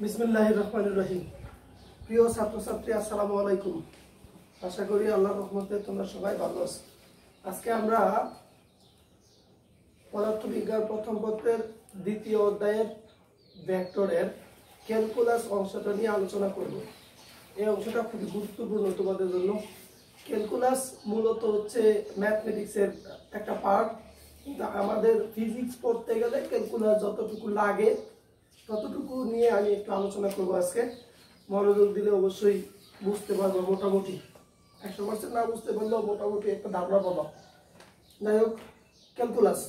বিসমিল্লাহির রহমানির রহিম। প্রিয় ছাত্রছাত্রী, আসসালামু আলাইকুম। আশা করি আল্লাহর রহমতে তোমরা সবাই ভালো আছো। আজকে আমরা পদার্থবিজ্ঞান প্রথম পত্রের দ্বিতীয় অধ্যায়ের ভেক্টরের ক্যালকুলাস অংশটা নিয়ে আলোচনা করব। এই অংশটা খুবই গুরুত্বপূর্ণ তোমাদের জন্য। ক্যালকুলাস মূলত হচ্ছে ম্যাথমেটিক্সের একটা পার্ট, কিন্তু আমাদের ফিজিক্স পড়তে গেলে ক্যালকুলাস যতটুকু লাগে ততটুকু নিয়ে আমি একটু আলোচনা করব। আজকে মনোযোগ দিলে অবশ্যই বুঝতে পারবো, মোটামুটি 100% না বুঝতে পারলেও মোটামুটি একটা ধারণা পাবো। যাই হোক, ক্যালকুলাস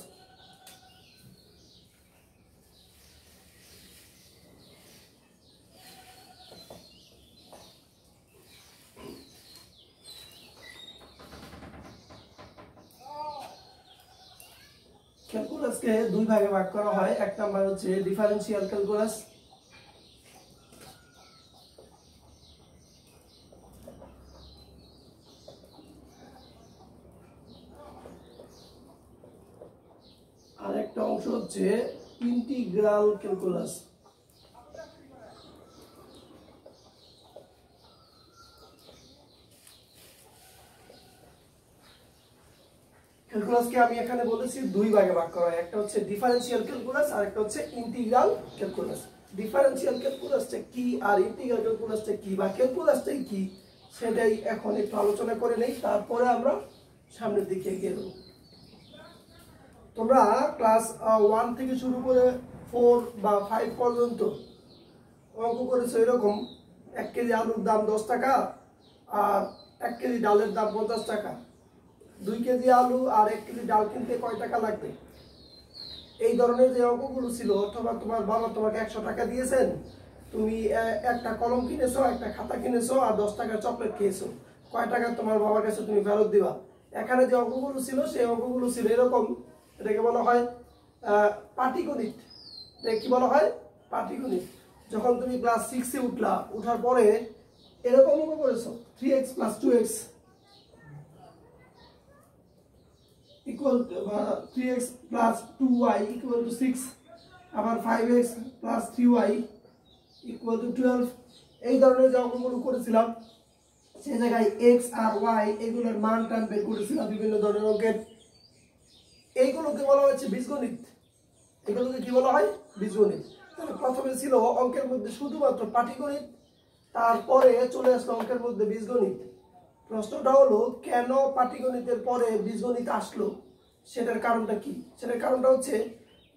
ক্যালকুলাসকে দুই ভাগে ভাগ করা হয়। এক নাম্বার হচ্ছে ডিফারেন্সিয়াল ক্যালকুলাস, আর একটা অংশ হচ্ছে ইন্টিগ্রাল ক্যালকুলাস। ক্যালকুলাসকে আমি এখানে বলেছি দুই ভাগে ভাগ করা হয়। একটা হচ্ছে ডিফারেন্সিয়াল ক্যালকুলাস আর একটা হচ্ছে ইন্টিগ্রাল ক্যালকুলাস। ডিফারেন্সিয়াল ক্যালকুলাসটা কি আর ইন্টিগ্রাল ক্যালকুলাসটা কি বা ক্যালকুলাসটাই কি সেটাই এখন একটু আলোচনা করে নেই, তারপরে আমরা সামনের দিকে এগিয়ে যাবো। তোমরা ক্লাস 1 থেকে শুরু করে 4 বা 5 পর্যন্ত অঙ্ক করেছো এরকম 1 কেজি আলুর দাম 10 টাকা আর 1 কেজি ডালের দাম 50 টাকা। 2 কেজি আলু আর 1 কেজি ডাল কিনতে কয় টাকা লাগবে? এই ধরনের যে অঙ্কগুলো ছিল, অথবা তোমার বাবা তোমাকে 100 টাকা দিয়েছেন, তুমি একটা কলম কিনেছো, একটা খাতা কিনেছো আর 10 টাকার চকলেট খেয়েছো, কয় টাকা তোমার বাবার কাছে তুমি ফেরত দিবা? এখানে যে অঙ্কগুলো ছিল সেই অঙ্কগুলো ছিল এরকম। এটাকে বলা হয় পাটিগণিত। কি বলা হয়? পাটিগণিত। যখন তুমি ক্লাস 6-এ উঠলা, উঠার পরে এরকম অঙ্ক করেছো 3x + 2x equal to 3x + 2y equal to 6, আবার 5x + 3y equal to 12। এই ধরনের যে অঙ্কগুলো করেছিলাম, সেই জায়গায় x আর y এগুলোর মান টান বের করেছিলাম বিভিন্ন ধরনের অঙ্কের। এইগুলোকে বলা হচ্ছে বীজগণিত। এগুলোকে কি বলা হয়? বীজগণিত। তাহলে প্রথমে ছিল অঙ্কের মধ্যে শুধুমাত্র পাটিগণিত, তারপরে চলে আসলো অঙ্কের মধ্যে বীজগণিত। প্রশ্নটা হলো, কেন পাটিগণিতের পরে বীজগণিত আসলো? সেটার কারণটা কি? সেটার কারণটা হচ্ছে,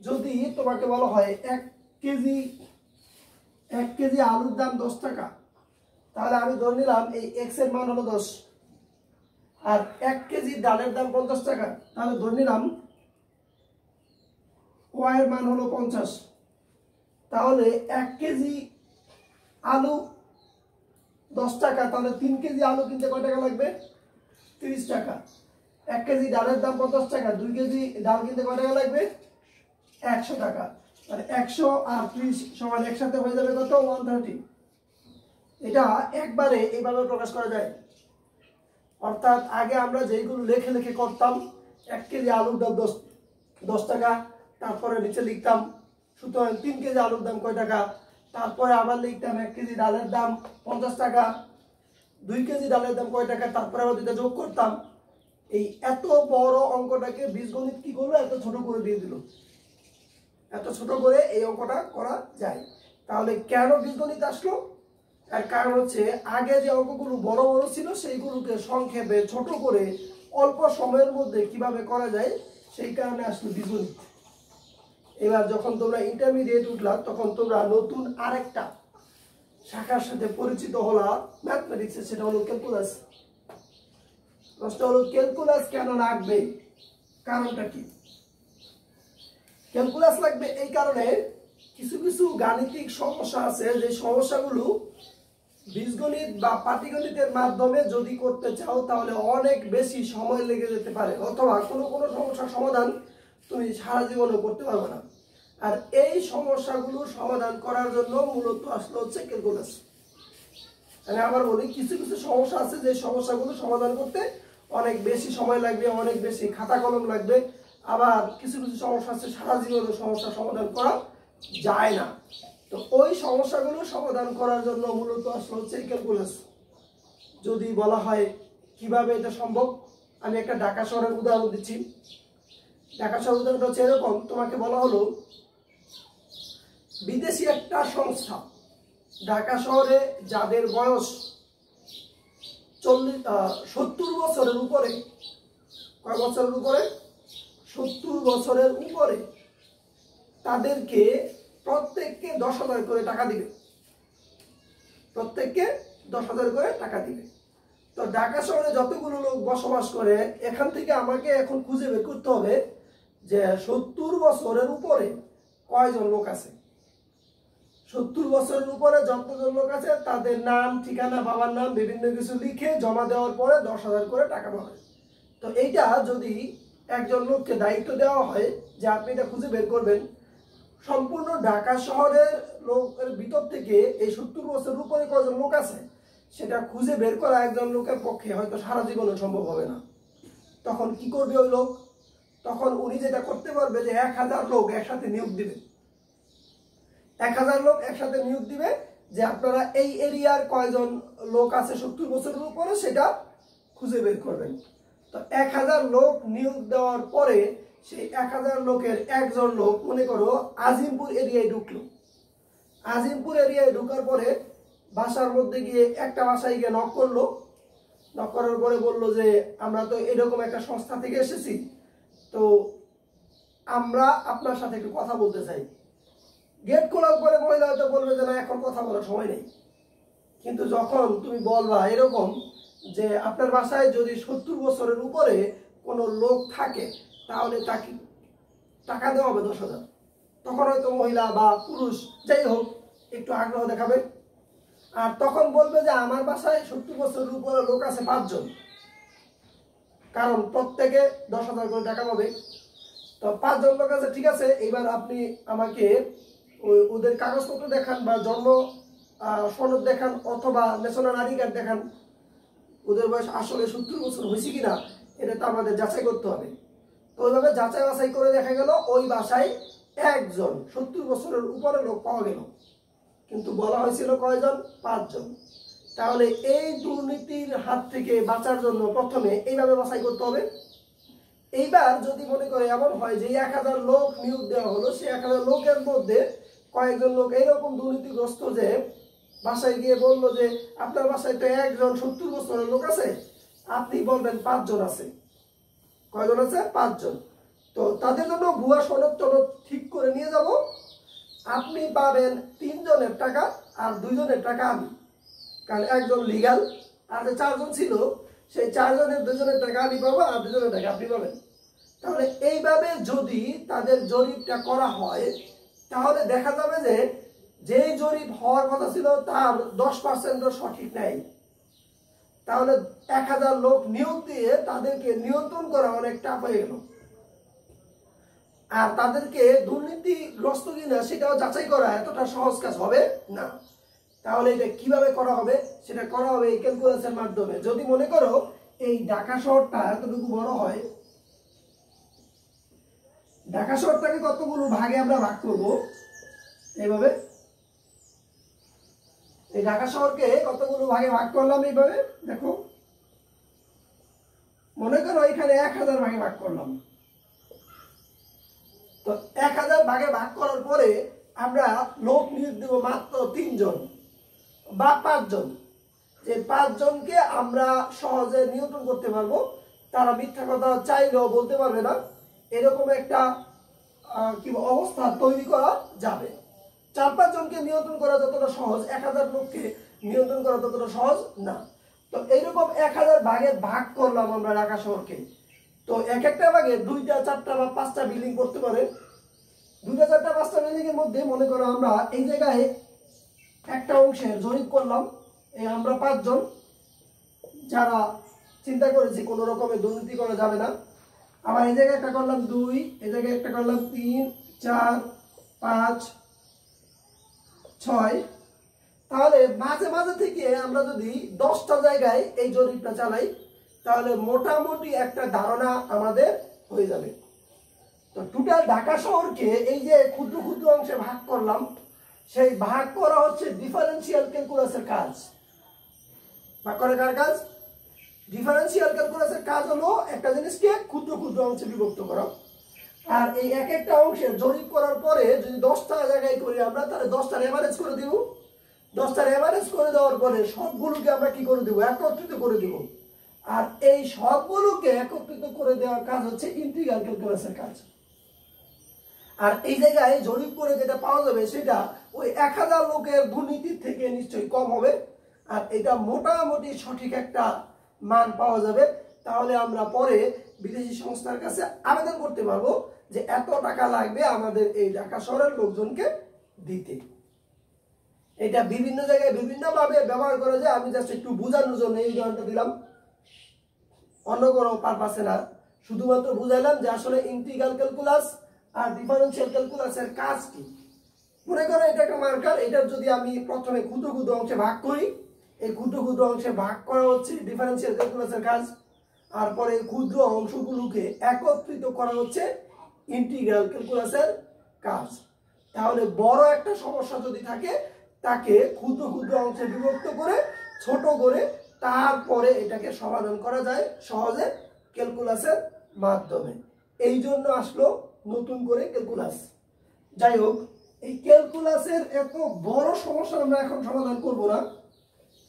যদি তোমাকে বলা হয় 1 কেজি আলুর দাম 10 টাকা, তাহলে আমি ধরে নিলাম এই x এর মান হলো 10, আর 1 কেজি ডালের দাম 50 টাকা, তাহলে ধরে নিলাম y এর মান হলো 50। তাহলে 1 কেজি আলু 10 টাকা, তাহলে 3 কেজি আলু কিনতে কয় টাকা লাগবে? 30 টাকা। 1 কেজি ডালের দাম 50 টাকা, 2 কেজি ডাল কিনতে কয় টাকা লাগবে? 100 টাকা। মানে 100 আর 30 সমান একসাথে হয়ে যাবে কত? 130। এটা একবারে এইভাবে প্রকাশ করা যায়। অর্থাৎ আগে আমরা যেইগুলো লেখে লেখে করতাম, 1 কেজি আলুর দাম 10 টাকা, তারপরে নিচে লিখতাম সুতরাং 3 কেজি আলুর দাম কয় টাকা, তারপরে আবার লিখতাম 1 কেজি ডালের দাম 50 টাকা, 2 কেজি ডালের দাম কয় টাকা, তারপরে আবার দুইটা যোগ করতাম। এই এত বড় অঙ্কটাকে বীজগণিত কি করলো? এত ছোট করে দিয়ে দিল। এত ছোট করে এই অঙ্কটা করা যায়। তাহলে কেন বীজগণিত আসলো? এর কারণ হচ্ছে, আগে যে অঙ্কগুলো বড় বড় ছিল সেইগুলোকে সংক্ষেপে ছোট করে অল্প সময়ের মধ্যে কিভাবে করা যায়, সেই কারণে আসলো বীজগণিত। এবার যখন তোমরা ইন্টারমিডিয়েট উঠলা, তখন তোমরা নতুন আরেকটা শাখার সাথে পরিচিত হলা ম্যাথমেটিক্সে, সেটা হলো ক্যালকুলাস। প্রশ্ন হলো, ক্যালকুলাস কেন লাগবে? কারণটা কি? ক্যালকুলাস লাগবে এই কারণে, কিছু কিছু গাণিতিক সমস্যা আছে, যে সমস্যাগুলো বীজগণিত বা পাটিগণিতের মাধ্যমে যদি করতে চাও তাহলে অনেক বেশি সময় লেগে যেতে পারে, অথবা কোনো কোনো সমস্যার সমাধান তুমি সারা জীবনও করতে পারবে না। আর এই সমস্যাগুলো সমাধান করার জন্য মূলত আসলে হচ্ছে ক্যালকুলাস। আমি আবার বলি, কিছু কিছু সমস্যা আছে যে সমস্যাগুলো সমাধান করতে অনেক বেশি সময় লাগবে, অনেক বেশি খাতা কলম লাগবে। আবার কিছু কিছু সমস্যা আছে সারা জীবনে সমস্যা সমাধান করা যায় না। তো ওই সমস্যাগুলো সমাধান করার জন্য মূলত আসলে হচ্ছে ক্যালকুলাস। যদি বলা হয় কিভাবে এটা সম্ভব, আমি একটা ঢাকা শহরের উদাহরণ দিচ্ছি। ঢাকা শহরের উদাহরণ হচ্ছে এরকম, তোমাকে বলা হলো বিদেশি একটা সংস্থা ঢাকা শহরে যাদের বয়স 70 বছরের উপরে, কয় বছরের উপরে? 70 বছরের উপরে, তাদেরকে প্রত্যেককে 10,000 করে টাকা দিবে। প্রত্যেককে 10,000 করে টাকা দিবে। তো ঢাকা শহরে যতগুলো লোক বসবাস করে, এখান থেকে আমাকে এখন খুঁজে বের করতে হবে যে 70 বছরের উপরে কয়জন লোক আছে। 70 বছরের উপরে যতজন লোক আছে তাদের নাম, ঠিকানা, বাবার নাম বিভিন্ন কিছু লিখে জমা দেওয়ার পরে 10,000 করে টাকা পাবে। তো এইটা যদি একজন লোককে দায়িত্ব দেওয়া হয় যে আপনি এটা খুঁজে বের করবেন, সম্পূর্ণ ঢাকা শহরের লোকের ভিতর থেকে এই 70 বছরের উপরে কয়জন লোক আছে সেটা খুঁজে বের করা একজন লোকের পক্ষে হয়তো সারা জীবনে সম্ভব হবে না। তখন কি করবে ওই লোক? তখন উনি যেটা করতে পারবে যে 1000 লোক একসাথে নিয়োগ দিবে। 1000 লোক একসাথে নিয়োগ দিবে যে আপনারা এই এরিয়ার কয়জন লোক আছে 70 বছরের উপরে সেটা খুঁজে বের করবেন। তো 1000 লোক নিয়োগ দেওয়ার পরে সেই 1000 লোকের একজন লোক, মনে করো আজিমপুর এরিয়ায় ঢুকলো। আজিমপুর এরিয়ায় ঢোকার পরে বাসার মধ্যে গিয়ে একটা বাসায় গিয়ে নক করলো। নক করার পরে বললো যে আমরা তো এরকম একটা সংস্থা থেকে এসেছি, তো আমরা আপনার সাথে একটু কথা বলতে চাই। গেট খোলার পরে মহিলা হয়তো বলবে যে না, এখন কথা বলার সময় নেই। কিন্তু যখন তুমি বলবা এরকম যে আপনার বাসায় যদি 70 বছরের উপরে কোনো লোক থাকে তাহলে তাকে টাকা দেওয়া হবে 10,000, তখন হয়তো মহিলা বা পুরুষ যাই হোক একটু আগ্রহ দেখাবে। আর তখন বলবে যে আমার বাসায় 70 বছরের উপরে লোক আছে 5 জন, কারণ প্রত্যেকে 10,000 করে টাকা পাবে। তো 5 জন লোক আছে, ঠিক আছে, এবার আপনি আমাকে ওদের কাগজপত্র দেখান বা জন্ম সনদ দেখান অথবা ন্যাশনাল আইডি কার্ড দেখান, ওদের বয়স আসলে 70 বছর হয়েছে কিনা এটা তো আমাদের যাচাই করতে হবে। তো ওইভাবে যাচাই বাছাই করে দেখা গেল ওই বাসায় একজন 70 বছরের উপরে লোক পাওয়া গেল, কিন্তু বলা হয়েছিল কয়জন? 5 জন। তাহলে এই দুর্নীতির হাত থেকে বাঁচার জন্য প্রথমে এইভাবে বাছাই করতে হবে। এইবার যদি মনে করে এমন হয় যে 1000 লোক নিয়োগ দেওয়া হলো, সেই 1000 লোকের মধ্যে কয়েকজন লোক এইরকম দুর্নীতিগ্রস্ত যে বাসায় গিয়ে বললো যে আপনার বাসায় তো একজন 70 বছরের লোক আছে, আপনি বলবেন 5 জন আছে। কয়জন আছে? 5 জন। তো তাদের জন্য ভুয়া সনদ টনদ ঠিক করে নিয়ে যাব। আপনি পাবেন 3 জনের টাকা আর 2 জনের টাকা আমি, কারণ একজন লিগাল আর যে 4 জন ছিল সেই 4 জনের 2 জনের টাকা আমি পাবো আর 2 জনের টাকা আপনি পাবেন। তাহলে এইভাবে যদি তাদের জরিপটা করা হয় তাহলে দেখা যাবে যে যেই জরিপ হওয়ার কথা ছিল তার 10% সঠিক নাই। তাহলে 1000 লোক নিয়োগ দিয়ে তাদেরকে নিয়ন্ত্রণ করা অনেক টাফ হয়ে গেল। আর তাদেরকে দুর্নীতিগ্রস্ত কিনা সেটাও যাচাই করা এতটা সহজ কাজ হবে না। তাহলে এটা কিভাবে করা হবে? সেটা করা হবে এই ক্যালকুলাসের মাধ্যমে। যদি মনে করো এই ঢাকা শহরটা এতটুকু বড় হয়, ঢাকা শহরটাকে কতগুলো ভাগে আমরা ভাগ করব এইভাবে। এই ঢাকা শহরকে কতগুলো ভাগে ভাগ করলাম এইভাবে, দেখো মনে করো এখানে 1000 ভাগে ভাগ করলাম। তো 1000 ভাগে ভাগ করার পরে আমরা লোক নিয়োগ দেব মাত্র 3 জন বা 5 জন। যে 5 জনকে আমরা সহজে নিয়ন্ত্রণ করতে পারবো, তারা মিথ্যা কথা চাইলেও বলতে পারবে না, এরকম একটা কি অবস্থা তৈরি করা যাবে। 4-5 জনকে নিয়ন্ত্রণ করা যতটা সহজ, 1000 লোককে নিয়ন্ত্রণ করা ততটা সহজ না। তো এইরকম 1000 ভাগে ভাগ করলাম আমরা ঢাকা শহরকে। তো এক একটা ভাগে 2টা 4টা বা 5টা বিল্ডিং করতে পারে। 2টা 4টা 5টা বিল্ডিং এর মধ্যে মনে করো আমরা এই জায়গায় একটা অংশের জরিপ করলাম, এই আমরা 5 জন যারা চিন্তা করেছি কোনো রকমের দুর্নীতি করা যাবে না। আবার এই জায়গায় একটা করলাম 2, এই জায়গায় একটা করলাম 3, 4, 5, 6। তাহলে মাঝে মাঝে থেকে আমরা যদি 10টা জায়গায় এই জরিপটা চালাই তাহলে মোটামুটি একটা ধারণা আমাদের হয়ে যাবে। তো টোটাল ঢাকা শহরকে এই যে ক্ষুদ্র ক্ষুদ্র অংশে ভাগ করলাম, সেই ভাগ করা হচ্ছে ডিফারেন্সিয়াল ক্যালকুলাসের কাজ। ভাগ করে কার কাজ? ডিফারেন্সিয়াল ক্যালকুলাসের কাজ হলো একটা জিনিসকে ক্ষুদ্র ক্ষুদ্র অংশে বিভক্ত করা। আর এই এক একটা অংশের জরিপ করার পরে যদি 10টা জায়গায় করি আমরা, তাহলে 10টার এভারেজ করে দিব। 10টার এভারেজ করে দেওয়ার পরে সবগুলোকে আমরা কি করে দেব? একত্রিত করে দেব। আর এই সবগুলোকে একত্রিত করে দেওয়ার কাজ হচ্ছে ইন্টিগ্রাল ক্যালকুলাসের কাজ। আর এই জায়গায় জরিপ করে যেটা পাওয়া যাবে সেটা ওই 1000 লোকের দুর্নীতির থেকে নিশ্চয়ই কম হবে। আর এটা মোটামুটি সঠিক একটা মান পাওয়া যাবে। তাহলে আমরা পরে বিদেশি সংস্থার কাছে আবেদন করতে পারবো যে এত টাকা লাগবে আমাদের এই ঢাকা শহরের লোকজনকে দিতে। এটা বিভিন্ন জায়গায় বিভিন্নভাবে ব্যবহার করা যায়। আমি জাস্ট একটু বোঝানোর জন্য এই উদাহরণটা দিলাম, অন্য কোনো পারপাসে না, শুধুমাত্র বুঝাইলাম যে আসলে ইন্টিগ্রাল ক্যালকুলাস আর ডিফারেন্সিয়াল ক্যালকুলাসের কাজ কি। মনে করো এটা একটা মার্কার, এটার যদি আমি প্রথমে ক্ষুদ্র ক্ষুদ্র অংশে ভাগ করি, এই ক্ষুদ্র ক্ষুদ্র অংশে ভাগ করা হচ্ছে ডিফারেন্সিয়াল ক্যালকুলাসের কাজ। আর পরে ক্ষুদ্র অংশগুলোকে একত্রিত করা হচ্ছে ইন্টিগ্রাল ক্যালকুলাসের কাজ। তাহলে বড় একটা সমস্যা যদি থাকে তাকে ক্ষুদ্র ক্ষুদ্র অংশে বিভক্ত করে ছোট করে তারপরে এটাকে সমাধান করা যায় সহজে ক্যালকুলাসের মাধ্যমে। এই জন্য আসলো নতুন করে ক্যালকুলাস। যাই হোক, এই ক্যালকুলাসের এত বড় সমস্যা আমরা এখন সমাধান করব না,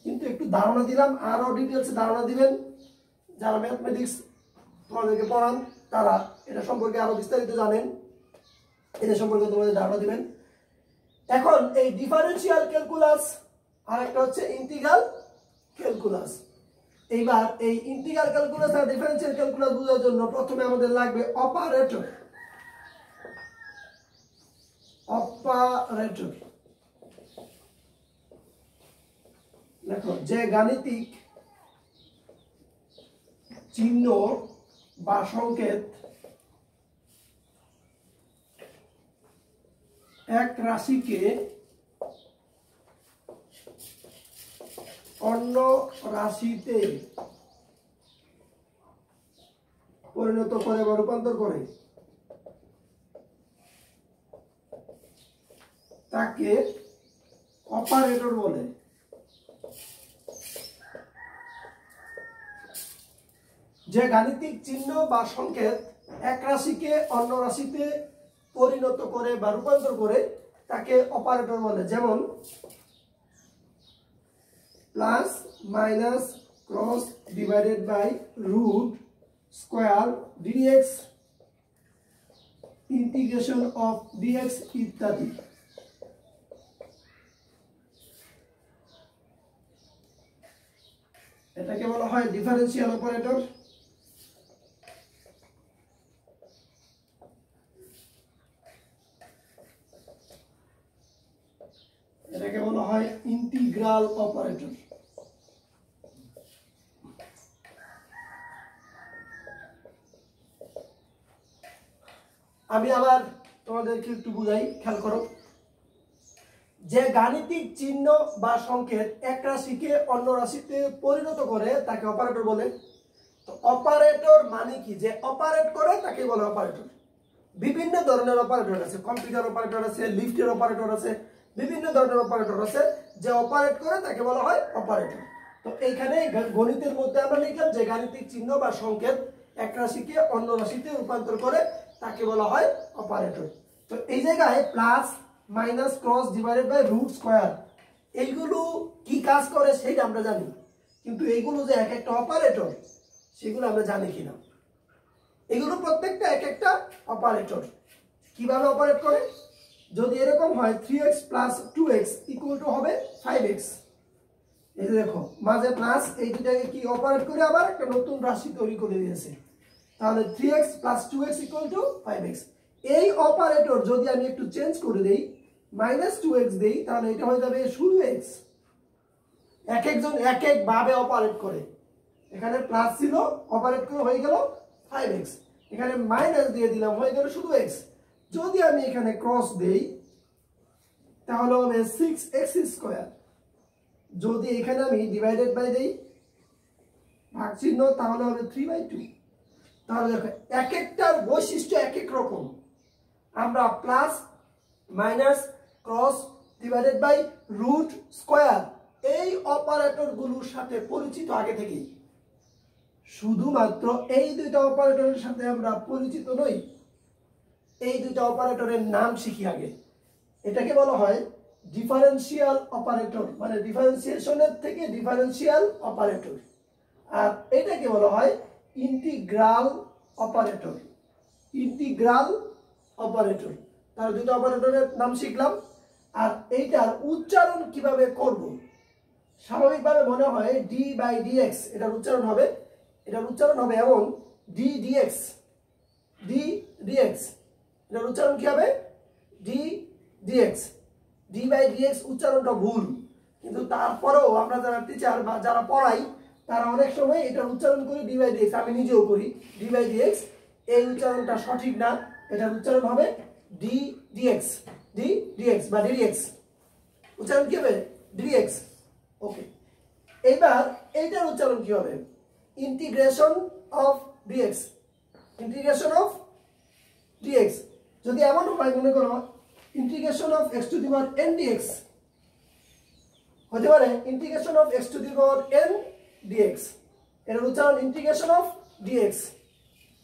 কিন্তু একটু ধারণা দিলাম। আরো ডিটেলসে ধারণা দিবেন যারা ম্যাথমেটিক্স তোমাদেরকে পড়ান, তারা এটা সম্পর্কে আরো বিস্তারিত জানেন, এটা সম্পর্কে তোমাদের ধারণা দিবেন। এখন এই ডিফারেন্সিয়াল ক্যালকুলাস আর একটা হচ্ছে ইন্টিগ্রাল ক্যালকুলাস। এইবার এই ইন্টিগ্রাল ক্যালকুলাস আর ডিফারেন্সিয়াল ক্যালকুলাস বোঝার জন্য প্রথমে আমাদের লাগবে অপারেটর। অপারেটর দেখো, যে গাণিতিক চিহ্ন বা সংকেত এক রাশিকে অন্য রাশিতে পরিণত করে বা রূপান্তর করে তাকে অপারেটর বলে। যে গাণিতিক চিহ্ন বা সংকেত এক রাশিকে অন্য রাশিতে পরিণত করে বা রূপান্তর করে তাকে অপারেটর বলে। যেমন plus minus cross divided by root square d x, integration of d x ইত্যাদি। এটাকে বলা হয় ডিফারেন্সিয়াল অপারেটর। এটাকে বলা হয় ইন্টিগ্রাল অপারেটর। আমি আবার তোমাদেরকে একটু বুঝাই, খেয়াল করো। যে গাণিতিক চিহ্ন বা সংকেত এক রাশিকে অন্য রাশিতে পরিণত করে তাকে অপারেটর বলে। তো অপারেটর মানে কি? যে অপারেট করে তাকে বলে অপারেটর। বিভিন্ন ধরনের অপারেটর আছে, কম্পিউটার অপারেটর আছে, লিফটের অপারেটর আছে, বিভিন্ন ধরনের অপারেটর আছে। যে অপারেট করে তাকে বলা হয় অপারেটর। তো এইখানে গণিতের মধ্যে আমরা লিখলাম যে গাণিতিক চিহ্ন বা সংকেত এক রাশিকে অন্য রাশিতে রূপান্তর করে তাকে বলা হয় অপারেটর। তো এই জায়গায় plus minus cross divided by root square, এইগুলো কি কাজ করে সেটা আমরা জানি, কিন্তু এইগুলো যে এক একটা অপারেটর সেগুলো আমরা জানি কিনা। এগুলো প্রত্যেকটা এক একটা অপারেটর। কিভাবে অপারেট করে? যদি এরকম হয় 3x plus 2x equal to হবে 5x, এই যে দেখো মাঝে প্লাস, এই দুটাকে কি অপারেট করে আবার একটা নতুন রাশি তৈরি করে দিয়েছে। তাহলে 3x plus 2x equal to 5x। এই অপারেটর যদি আমি একটু চেঞ্জ করে দেই, মাইনাস 2x দেই, তাহলে এটা হয়ে যাবে শুধু x। এক একজন এক এক ভাবে অপারেট করে। এখানে প্লাস ছিল, অপারেট করে হয়ে গেল 5x। এখানে মাইনাস দিয়ে দিলাম, হয়ে গেল শুধু x। যদি আমি এখানে ক্রস দেই তাহলে হবে 6x স্কয়ার। যদি এখানে আমি ডিভাইডেড বাই দেই, ভাগ চিহ্ন, তাহলে হবে 3/2। তাহলে দেখো এক একটার বৈশিষ্ট্য এক এক রকম। আমরা plus minus cross divided by root square. এই অপারেটরগুলোর সাথে পরিচিত আগে থেকেই, শুধুমাত্র এই দুইটা অপারেটরের সাথে আমরা পরিচিত নই, এই দুইটা অপারেটরের নাম শিখি আগে। এটাকে বলা হয় ডিফারেন্সিয়াল অপারেটর, মানে ডিফারেন্সিয়েশনের থেকে ডিফারেন্সিয়াল অপারেটর। আর এটাকে বলা হয় ইন্টিগ্রাল অপারেটর, ইন্টিগ্রাল অপারেটর। তাহলে দুইটা অপারেটরের নাম শিখলাম। আর এইটার উচ্চারণ কিভাবে করব? স্বাভাবিকভাবে মনে হয় ডি বাই ডিএক্স এটার উচ্চারণ হবে, এটার উচ্চারণ হবে এমন ডি ডিএক্স, ডি ডিএক্স। এটার উচ্চারণ কি হবে? D d x. D by d x উচ্চারণটা ভুল, কিন্তু তারপরেও আমরা যারা টিচার বা যারা পড়াই তারা অনেক সময় এটার উচ্চারণ করি ডি বাই ডিএক্স, আমি নিজেও করি ডি বাই ডিএক্স। এই উচ্চারণটা সঠিক না, এটার উচ্চারণ হবে ডি ডিএক্স, ডি ডিএক্স বা ডিডিএক্স। উচ্চারণ কি হবে? ডিডিএক্স। ওকে, এবার এইটার উচ্চারণ কি হবে? Integration of d x, integration of d x. যদি এমন হয় মনে করো integration of x to the power n d x, হতে পারে integration of x to the power n d x. এটার উচ্চারণ ইন্টিগ্রেশন অফ ডিএক্স।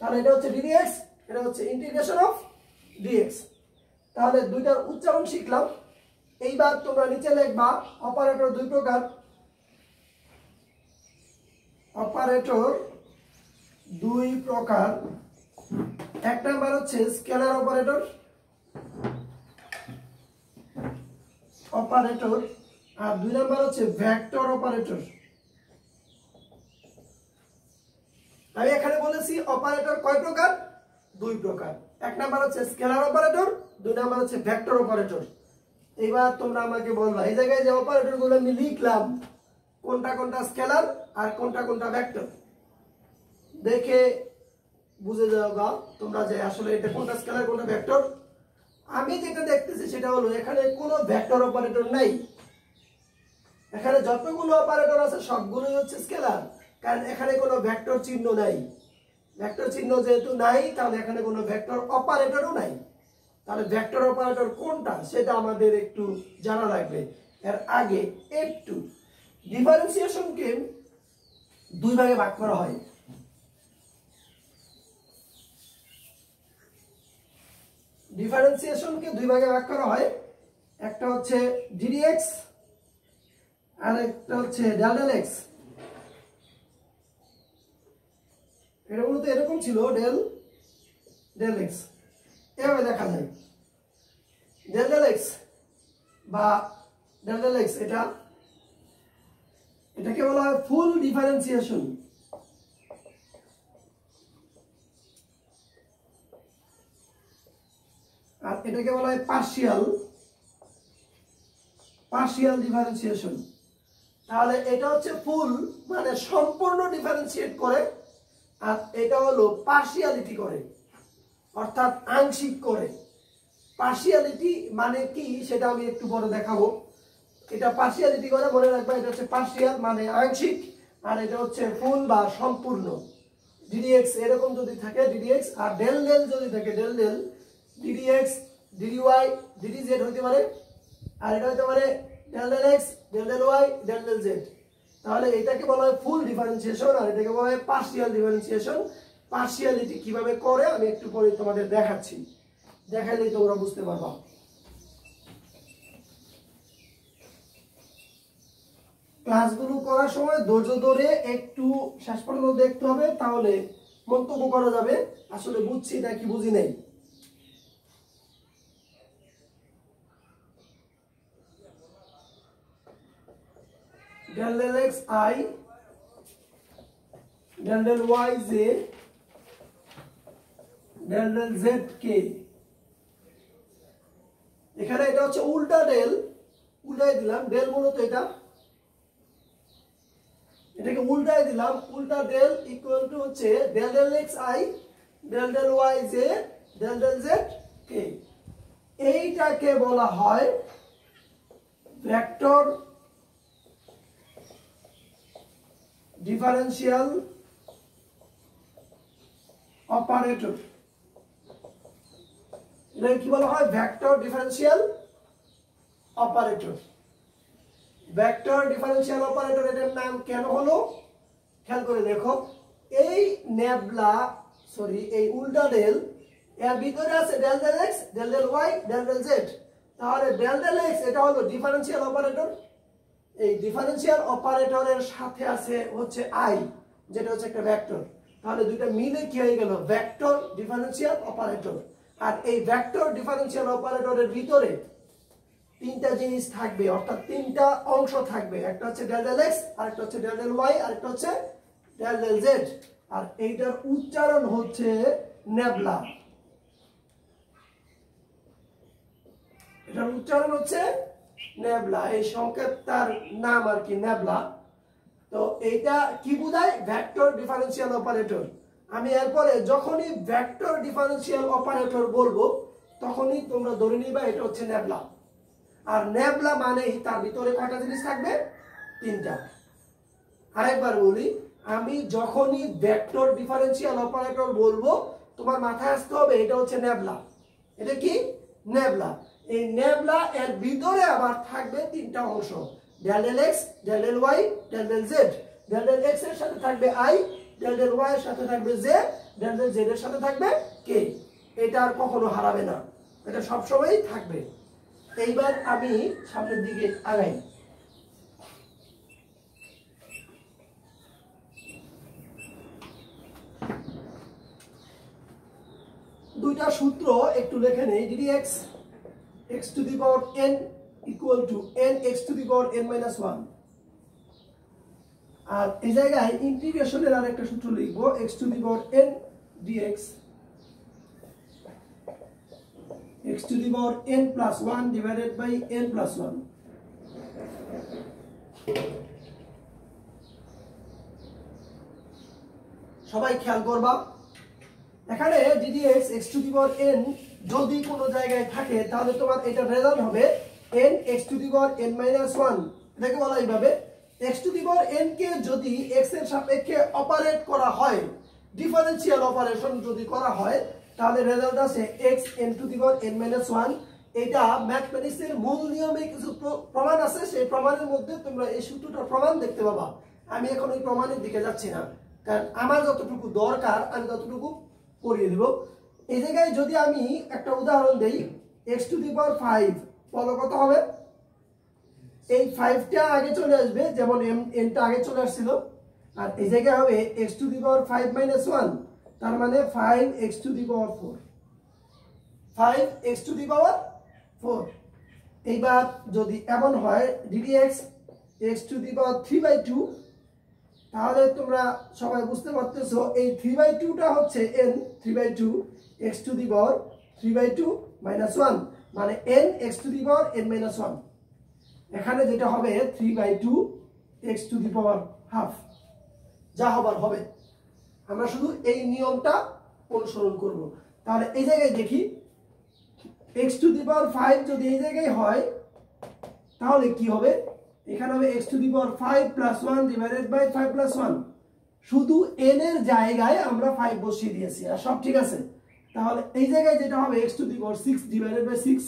তাহলে এটা হচ্ছে ডিডিএক্স, এটা হচ্ছে ইন্টিগ্রেশন অফ ডিএক্স। তাহলে দুইটার উচ্চারণ শিখলাম। এইবার তোমরা নিচে লিখবা অপারেটর দুই প্রকার। অপারেটর দুই প্রকার। এক নাম্বার হচ্ছে স্কেলার অপারেটর, অপারেটর, আর দুই নাম্বার হচ্ছে ভেক্টর অপারেটর। আমি এখানে বলেছি অপারেটর কয় প্রকার? দুই প্রকার। এক নাম্বার হচ্ছে স্কেলার অপারেটর, দুই নাম্বার হচ্ছে ভেক্টর অপারেটর। এবার তোমরা আমাকে বলবা এই জায়গায় যে অপারেটর গুলো আমি লিখলাম কোনটা কোনটা স্কেলার আর কোনটা কোনটা ভেক্টর, দেখে বুঝে যাওয়া তোমরা যে আসলে এটা কোনটা স্কেলার কোনটা ভেক্টর। আমি যেটা দেখতেছি সেটা হলো এখানে কোনো ভেক্টর অপারেটর নাই। এখানে যতগুলো অপারেটর আছে সবগুলোই হচ্ছে স্কেলার, কারণ এখানে কোনো ভেক্টর চিহ্ন নাই। ভেক্টর চিহ্ন যেহেতু নাই তাহলে এখানে কোনো ভেক্টর অপারেটরও নাই। তাহলে ভেক্টর অপারেটর কোনটা সেটা আমাদের একটু জানা লাগবে। এর আগে একটু ডিফারেন্সিয়েশনকে দুই ভাগে ভাগ করা হয়। ডিফারেন্সিয়েশনকে দুই ভাগে ভাগ করা হয়, একটা হচ্ছে ডিডিএক্স আর একটা হচ্ছে ডেল ডেল এক্স। এটা মূলত এরকম ছিল ডেল ডেল এক্স, এভাবে দেখা যায় ডেল ডেল এক্স বা ডেল ডেল এক্স। এটাকে বলা হয় ফুল ডিফারেন্সিয়েশন। আর এটাকে বলা হয় পার্শিয়াল ডিফারেন্সিয়েশন। তাহলে এটা হচ্ছে ফুল মানে সম্পূর্ণ ডিফারেন্সিয়েট করে, আর এটা হলো পার্শিয়ালিটি করে, অর্থাৎ আংশিক করে। পার্শিয়ালিটি মানে কি সেটা আমি একটু পরে দেখাবো। এটা পার্শিয়ালিটি করে মনে রাখবা, এটা হচ্ছে পার্শিয়াল মানে আংশিক, আর এটা হচ্ছে ফুল বা সম্পূর্ণ। ডিডিএক্স এরকম যদি থাকে ডিডিএক্স, আর ডেল ডেল যদি থাকে del del, d d x d d y d d z হতে পারে, আর এটা হতে পারে del del x del del y del del z. তাহলে এটাকে বলা হয় ফুল ডিফারেন্সিয়েশন, আর এটাকে বলা হয় পার্শিয়াল ডিফারেন্সিয়েশন। পার্শিয়ালিটি কিভাবে করে আমি একটু পরে তোমাদের দেখাচ্ছি, দেখাইলেই তোমরা বুঝতে পারবা। ক্লাসগুলো করার সময় ধৈর্য ধরে একটু শেষ পর্যন্ত দেখতে হবে, তাহলে মন্তব্য করা যাবে আসলে বুঝছি নাকি বুঝি নাই। Del del x i del del y j del del z k. এখানে এটা হচ্ছে উল্টা ডেল, উল্টাই দিলাম ডেল মূলত এটাকে উল্টাই দিলাম, উল্টা ডেল ইকুয়াল টু হচ্ছে del del x i del del y j del del z k. এইটাকে বলা হয় ভেক্টর ডিফারেন্সিয়াল অপারেটর। এটা কি বলা হয়? Vector differential operator. Vector differential operator এটার নাম কেন হলো খেয়াল করে দেখো, এই নেবলা এই উল্টা ডেল এর ভিতরে আছে del del x, del del y, del del z. তাহলে ডেল ডেল এক্স এটা হলো ডিফারেন্সিয়াল অপারেটর, এই ডিফারেন্সিয়াল অপারেটরের সাথে আছে হচ্ছে আই, যেটা হচ্ছে একটা ভেক্টর। তাহলে দুইটা মিলে কি হয়ে গেল ভেক্টর ডিফারেন্সিয়াল অপারেটর। আর এই ভেক্টর ডিফারেন্সিয়াল অপারেটরের ভিতরে তিনটা জিনিস থাকবে, অর্থাৎ তিনটা অংশ থাকবে, একটা হচ্ছে ডেল ডেল এক্স, আরেকটা হচ্ছে ডেল ডেল ওয়াই, আরেকটা হচ্ছে ডেল ডেল জেড। আর এইটার উচ্চারণ হচ্ছে নেবলা, এটার উচ্চারণ হচ্ছে নেবলা, এই সংকেত তার নাম আর কি নেবলা। তো এইটা কি বোঝায় ভেক্টর ডিফারেন্সিয়াল অপারেটর। আমি এরপরে যখনই ভেক্টর ডিফারেন্সিয়াল অপারেটর বলবো তখনই তোমরা ধরে নিবা এটা হচ্ছে নেবলা। আর নেবলা মানেই তার ভিতরে কয়টা জিনিস থাকবে, তিনটা। আরেকবার বলি, আমি যখনই ভেক্টর ডিফারেন্সিয়াল অপারেটর বলবো তোমার মাথায় আসতে হবে এটা হচ্ছে নেবলা। এটা কি নেবলা। এই নেবলা এর ভিতরে আবার থাকবে তিনটা অংশ, del del x, del del y, del del z. Del del x এর সাথে থাকবে আই, ডেল ডেল ওয়াই এর সাথে থাকবে জে, ডেল ডেল জেড এর সাথে থাকবে কে। এটা আর কখনো হারাবে না, এটা সবসময়ই থাকবে। এইবার আমি সামনের দিকে আগাই। দুইটা সূত্র একটু লিখে নেই। DD x x to the power n equal to n x to the power n minus 1। আর এই জায়গায় ইন্টিগ্রেশনের আরেকটা সূত্র লিখবো, x to the power n dx x to the power n plus 1 divided by n plus 1. সবাই খেয়াল করবা, এখানে ddx x to the power n যদি কোনো জায়গায় থাকে তাহলে তোমার এটা রেজাল্ট হবে n x to the power n minus 1। এটাকে বলা এইভাবে, x to the power n কে যদি x এর সাপেক্ষে অপারেট করা হয়, ডিফারেন্সিয়াল অপারেশন যদি করা হয়, তাহলে রেজাল্ট আছে x n to the power n minus 1। এটা ম্যাথমেটিক্সের মূল নিয়মে কিছু প্রমাণ আছে, সেই প্রমাণের মধ্যে তোমরা এই সূত্রটার প্রমাণ দেখতে পাবা। আমি এখন ওই প্রমাণের দিকে যাচ্ছি না, কারণ আমার যতটুকু দরকার আমি ততটুকু করিয়ে দিব। এই জায়গায় যদি আমি একটা উদাহরণ দেই, x to the power 5 বলো কত হবে? এই 5টা আগে চলে আসবে, যেমন n টা আগে চলে আসছিল। আর এই জায়গায় হবে x to the power 5 minus 1, তার মানে 5x to the power 4, 5x to the power 4। এইবার যদি এমন হয় ddx x to the power 3/2, তাহলে তোমরা সবাই বুঝতে পারতেছো এই 3/2টা হচ্ছে n 3/2 x to the power 3/2 minus 1, মানে n x to the power n minus 1। এখানে যেটা হবে 3/2 x to the power half, যা হবার হবে। আমরা শুধু এই নিয়মটা অনুসরণ করব। তাহলে এই জায়গায় দেখি x to the power 5 যদি এই জায়গায় হয় তাহলে কি হবে? এখানে হবে x to the power 5 plus 1 divided by 5 plus 1। শুধু n এর জায়গায় আমরা 5 বসিয়ে দিয়েছি, আর সব ঠিক আছে। তাহলে এই জায়গায় যেটা হবে x to the power 6 divided by 6।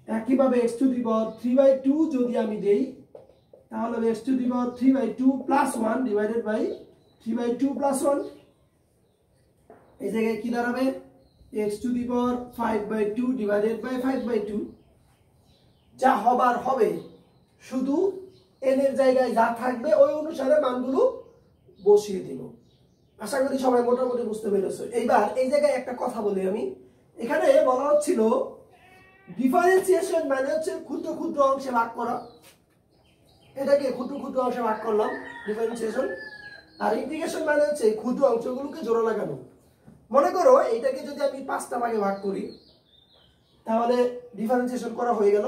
একইভাবে x to the power 3/2 যদি আমি দেই তাহলে হবে x to the power 3/2 plus 1 divided by 3/2 plus 1। এই জায়গায় কি দাঁড়াবে? x to the power 5/2 divided by 5/2। যা হবার হবে, শুধু n এর জায়গায় যা থাকবে ওই অনুসারে মানগুলো বসিয়ে দিব। আশা করি সবাই মোটামুটি বুঝতে পেরেছো। এইবার এই জায়গায় একটা কথা বলি আমি, এখানে বলা হচ্ছিল ডিফারেন্সিয়েশন মানে হচ্ছে ক্ষুদ্র ক্ষুদ্র অংশে ভাগ করা। এটাকে ক্ষুদ্র ক্ষুদ্র অংশে ভাগ করলাম ডিফারেন্সিয়েশন। আর ইন্টিগ্রেশন মানে হচ্ছে ক্ষুদ্র অংশগুলোকে জোড়া লাগানো। মনে করো এইটাকে যদি আমি 5টা ভাগে ভাগ করি তাহলে ডিফারেন্সিয়েশন করা হয়ে গেল।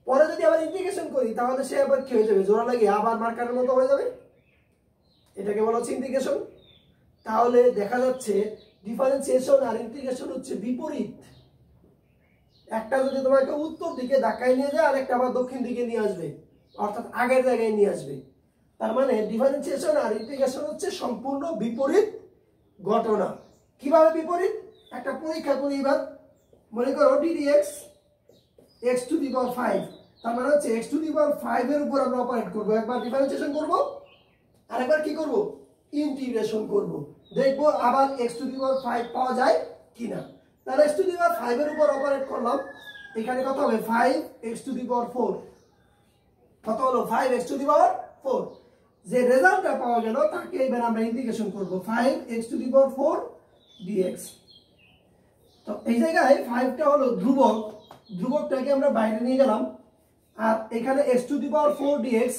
পরে যদি আবার ইন্টিগ্রেশন করি তাহলে সে আবার কি হয়ে যাবে? জোড়া লাগিয়ে আবার মার্কারের মতো হয়ে যাবে। এটাকে বলা হচ্ছে ইন্টিগ্রেশন। তাহলে দেখা যাচ্ছে ডিফারেন্সিয়েশন আর ইন্টিগ্রেশন হচ্ছে বিপরীত। একটা যদি তোমাকে উত্তর দিকে ধাক্কায় নিয়ে যায়, আরেকটা আবার দক্ষিণ দিকে নিয়ে আসবে, অর্থাৎ আগের জায়গায় নিয়ে আসবে। তার মানে ডিফারেন্সিয়েশন আর ইন্টিগ্রেশন হচ্ছে সম্পূর্ণ বিপরীত ঘটনা। কিভাবে বিপরীত? একটা পরীক্ষা করি। এবার মনে করো ddx x to the power 5, তার মানে হচ্ছে x টু দি পাওয়ার 5 এর উপর আমরা অপারেট করব, একবার ডিফারেন্সিয়েশন করব আরেকবার কি করব ইন্টিগ্রেশন করব, দেখব আবার x টু দি পাওয়ার 5 পাওয়া যায় কিনা। তাহলে x টু দি পাওয়ার 5 এর উপর অপারেট করলাম, এখানে কত হবে 5x টু দি পাওয়ার 4, কত হলো 5x টু দি পাওয়ার 4। যে রেজাল্টটা পাওয়া গেল তাকে এবার আমরা ইন্টিগ্রেশন করব 5x to the power 4 dx। তো এই জায়গায় 5টা হলো ধ্রুবক, ধ্রুবকটাকে আমরা বাইরে নিয়ে গেলাম, আর এখানে x to the power 4 dx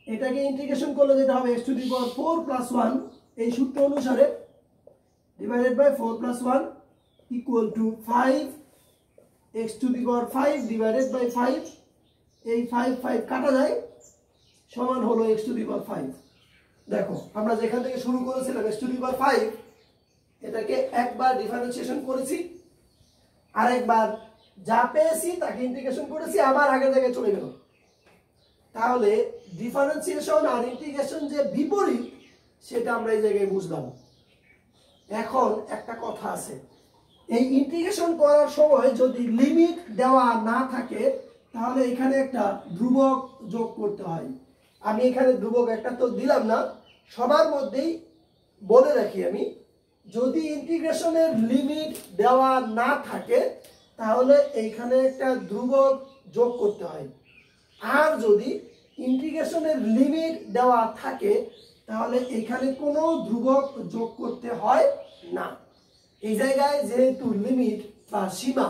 এটাকে ইন্টিগ্রেশন করলে যেটা হবে x to the power 4 plus 1 এই সূত্র অনুসারে divided by 4 plus 1 equal to 5x to the power 5 divided by 5, এই 5 5 কাটা যায় সমান হলো x টু দি পাওয়ার 5। দেখো আমরা যেখান থেকে শুরু করেছিলাম x টু দি পাওয়ার 5, এটাকে একবার ডিফারেন্সিয়েশন করেছি, আরেকবার যা পেয়েছি তাকে ইন্টিগ্রেশন করেছি, আবার আগের জায়গায় চলে গেল। তাহলে ডিফারেন্সিয়েশন আর ইন্টিগ্রেশন যে বিপরীত সেটা আমরা এই জায়গায় বুঝলাম। এখন একটা কথা আছে, এই ইন্টিগ্রেশন করার সময় যদি লিমিট দেওয়া না থাকে তাহলে এখানে একটা ধ্রুবক যোগ করতে হয়। আমি এখানে ধ্রুবক একটা তো দিলাম না, সবার মধ্যেই বলে রাখি আমি, যদি ইন্টিগ্রেশনের লিমিট দেওয়া না থাকে তাহলে এইখানে একটা ধ্রুবক যোগ করতে হয়, আর যদি ইন্টিগ্রেশনের লিমিট দেওয়া থাকে তাহলে এখানে কোনো ধ্রুবক যোগ করতে হয় না। এই জায়গায় যেহেতু লিমিট বা সীমা,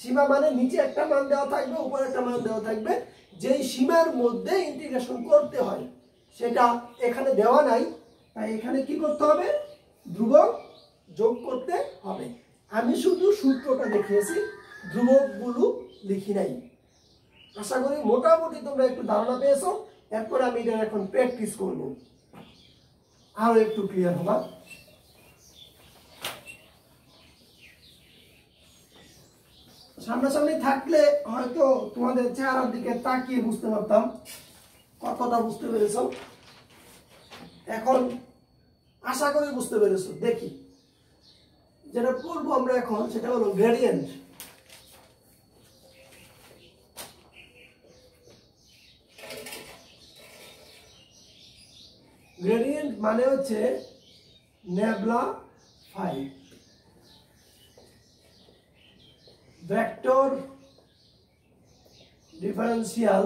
সীমা মানে নিচে একটা মান দেওয়া থাকবে উপরে একটা মান দেওয়া থাকবে, যেই সীমার মধ্যে ইন্টিগ্রেশন করতে হয় সেটা এখানে দেওয়া নাই, তাই এখানে কি করতে হবে ধ্রুবক যোগ করতে হবে। আমি শুধু সূত্রটা দেখিয়েছি, ধ্রুবকগুলো লিখি নাই। আশা করি মোটামুটি তোমরা একটু ধারণা পেয়েছো। এরপরে আমি এটা এখন প্র্যাকটিস করব, আরো একটু ক্লিয়ার হবা। সামনাসামনি থাকলে হয়তো তোমাদের চেহারার দিকে তাকিয়ে বুঝতে পারতাম কতটা বুঝতে পেরেছো। এখন আশা করি বুঝতে পেরেছো। দেখি যেটা করবো আমরা এখন সেটা হলো গ্রেডিয়েন্ট। গ্রেডিয়েন্ট মানে হচ্ছে নেবলা ফাই, ভেক্টর ডিফারেন্সিয়াল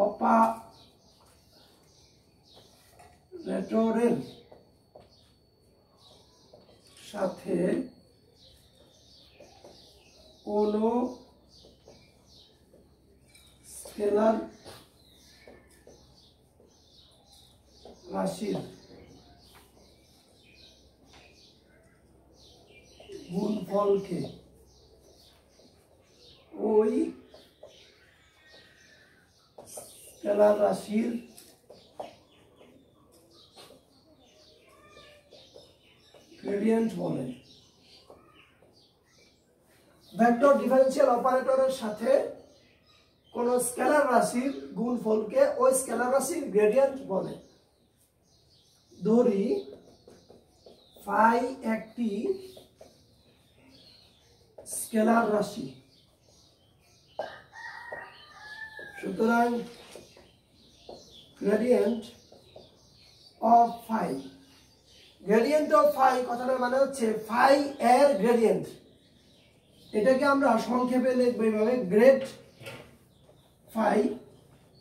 অপারেটরের সাথে কোনো স্কেলার রাশির গুণফলকে ওই স্কেলার রাশির গ্রেডিয়েন্ট বলে। ভেক্টর ডিফারেন্সিয়াল অপারেটরের সাথে কোন স্কেলার রাশির গুণফলকে ওই স্কেলার রাশির গ্রেডিয়েন্ট বলে। ধরি ফাই একটি স্কেলার রাশি, সুতরাং gradient of phi, gradient of phi কথাটার মানে হচ্ছে ফাই এর গ্রেডিয়েন্ট। এটাকে আমরা সংক্ষেপে লিখব এইভাবে গ্রেড ফাই,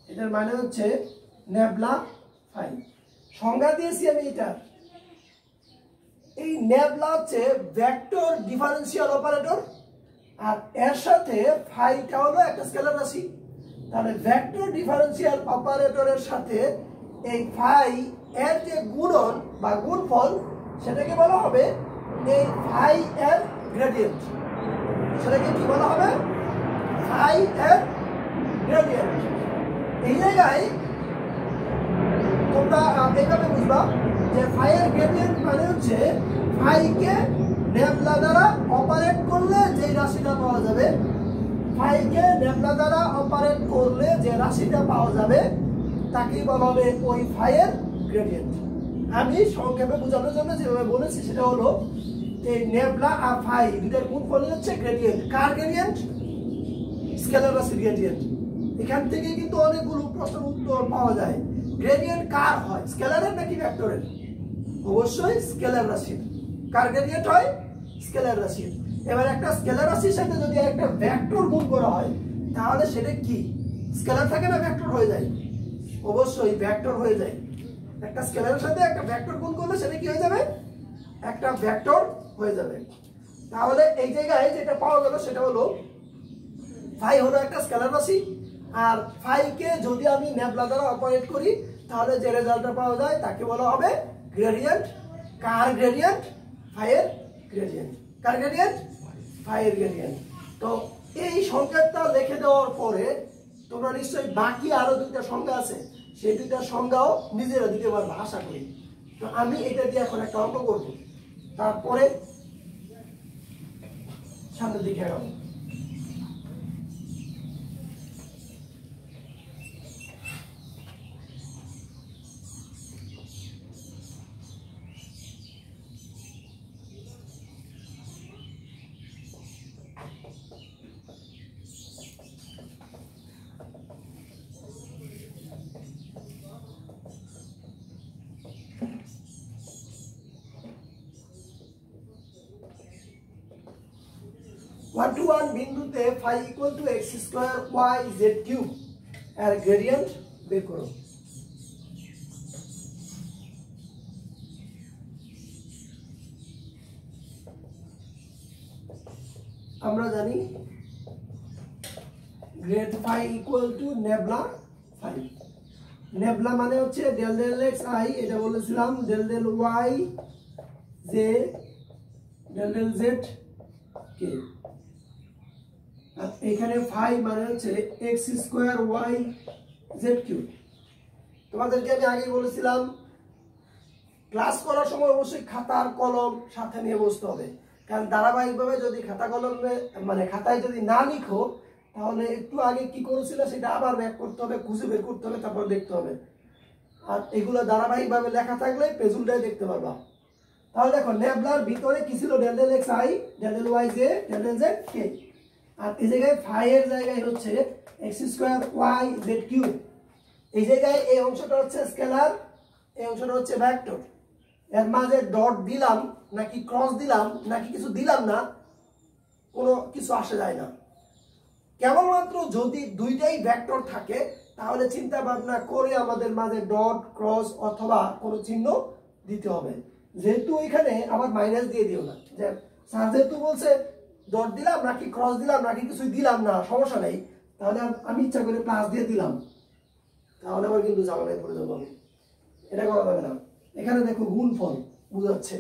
এটার মানে হচ্ছে নেবলা ফাই। সংজ্ঞা দিয়েছি আমি এটা, এই নেবলা হচ্ছে ভেক্টর ডিফারেন্সিয়াল অপারেটর, আর এর সাথে ফাইটা হলো একটা স্কেলার রাশি। তাহলে ভেক্টর ডিফারেন্সিয়াল অপারেটরের সাথে এই ফাই এর যে গুণন বা গুণফল সেটাকে বলা হবে এই ফাই এর গ্রেডিয়েন্ট। সেটাকে কি বলা হবে? ফাই এর গ্রেডিয়েন্ট। এই জায়গায় তোমরা এইভাবে বুঝবা যে ফাই এর গ্রেডিয়েন্ট মানে হচ্ছে ফাইকে নেবলা দ্বারা অপারেট করলে যে রাশিটা পাওয়া যাবে, ফাইকে নেবলা দ্বারা অপারেট করলে যে রাশিটা পাওয়া যাবে তাকেই বলা হবে ওই ফাই এর গ্রেডিয়েন্ট। আমি সংক্ষেপে বোঝানোর জন্য যেভাবে বলেছি সেটা হলো এই নেবলা আর ফাই দুটার গুণফলই হচ্ছে গ্রেডিয়েন্ট। কার গ্রেডিয়েন্ট? স্কেলার রাশির গ্রেডিয়েন্ট। এখান থেকে কিন্তু অনেকগুলো প্রশ্নের উত্তর পাওয়া যায়। গ্রেডিয়েন্ট কার হয়, স্কেলারের নাকি ভেক্টরের? অবশ্যই স্কেলার রাশির। কার গ্রেডিয়েন্ট হয়? স্কেলার রাশির। এবার একটা স্কেলার রাশির সাথে যদি একটা ভেক্টর গুণ করা হয় তাহলে সেটা কি স্কেলার থাকে না ভেক্টর হয়ে যায়? অবশ্যই ভেক্টর হয়ে যায়। একটা স্কেলারের সাথে একটা ভেক্টর গুণ করলে সেটা কি হয়ে যাবে? একটা ভেক্টর হয়ে যাবে। তাহলে এই জায়গায় যেটা পাওয়া গেল সেটা হলো ফাই হলো একটা স্কেলার রাশি, আর ফাইকে যদি আমি নেবলা দ্বারা অপারেট করি তাহলে যে রেজাল্টটা পাওয়া যায় তাকে বলা হবে গ্রেডিয়েন্ট। কার গ্রেডিয়েন্ট? ফাইয়ের গ্রেডিয়েন্ট। কার গ্রেডিয়েন্ট? ফাইয়ের গ্রেডিয়েন্ট। তো এই সংকেতটা লিখে দেওয়ার পরে তোমরা নিশ্চয়ই বাকি আরো দুইটা সংজ্ঞা আছে, সেই দুইটা সংজ্ঞাও নিজেরা দিতে পারবে আশা করি। তো আমি এটা দিয়ে এখন একটা অঙ্ক করব, তারপরে সামনের দিকে এগোবো। ওয়ান টু ওয়ান বিন্দুতে phi equal to x square y z cube এর গ্রেডিয়েন্ট বের করো। আমরা জানি grad phi equal to nabla phi. Nabla মানে হচ্ছে ডেল ডেল এক্স আই, এটা বলেছিলাম, del del y j del del z k. আর এখানে ফাই মানে হচ্ছে x square y z cube. তোমাদেরকে আমি আগে বলেছিলাম ক্লাস করার সময় অবশ্যই খাতার কলম সাথে নিয়ে বসতে হবে, কারণ ধারাবাহিকভাবে যদি খাতা কলমে মানে খাতায় যদি না লিখো তাহলে একটু আগে কি করেছিল সেটা আবার ব্যাক করতে হবে, খুঁজে বের করতে হবে, তারপর দেখতে হবে। আর এগুলো ধারাবাহিকভাবে লেখা থাকলে পেজুলটাই দেখতে পারবা। তাহলে দেখো নেবলার ভিতরে কি ছিল? Del del x i del del y j del del z k. আর এই জায়গায় ফাই এর জায়গায় হচ্ছে x square y z cube. এই জায়গায় এই অংশটা হচ্ছে স্কেলার, এই অংশটা হচ্ছে ভেক্টর। এর মাঝে ডট দিলাম নাকি ক্রস দিলাম নাকি কিছু দিলাম না, কোনো কিছু আসে যায় না। কেবলমাত্র যদি দুইটাই ভেক্টর থাকে তাহলে চিন্তা ভাবনা করে আমাদের মাঝে ডট ক্রস অথবা কোনো চিহ্ন দিতে হবে। যেহেতু এখানে আবার মাইনাস দিয়ে দিও না, যে স্যার যেহেতু বলছে ডট দিলাম নাকি ক্রস দিলাম নাকি কিছু দিলাম না সমস্যা নেই, তাহলে আমি ইচ্ছা করে প্লাস দিয়ে দিলাম, তাহলে আবার কিন্তু ঝামেলায় পড়ে যাবো আমি। এটা করা যাবে না। এখানে দেখো গুণফল বুঝাচ্ছে।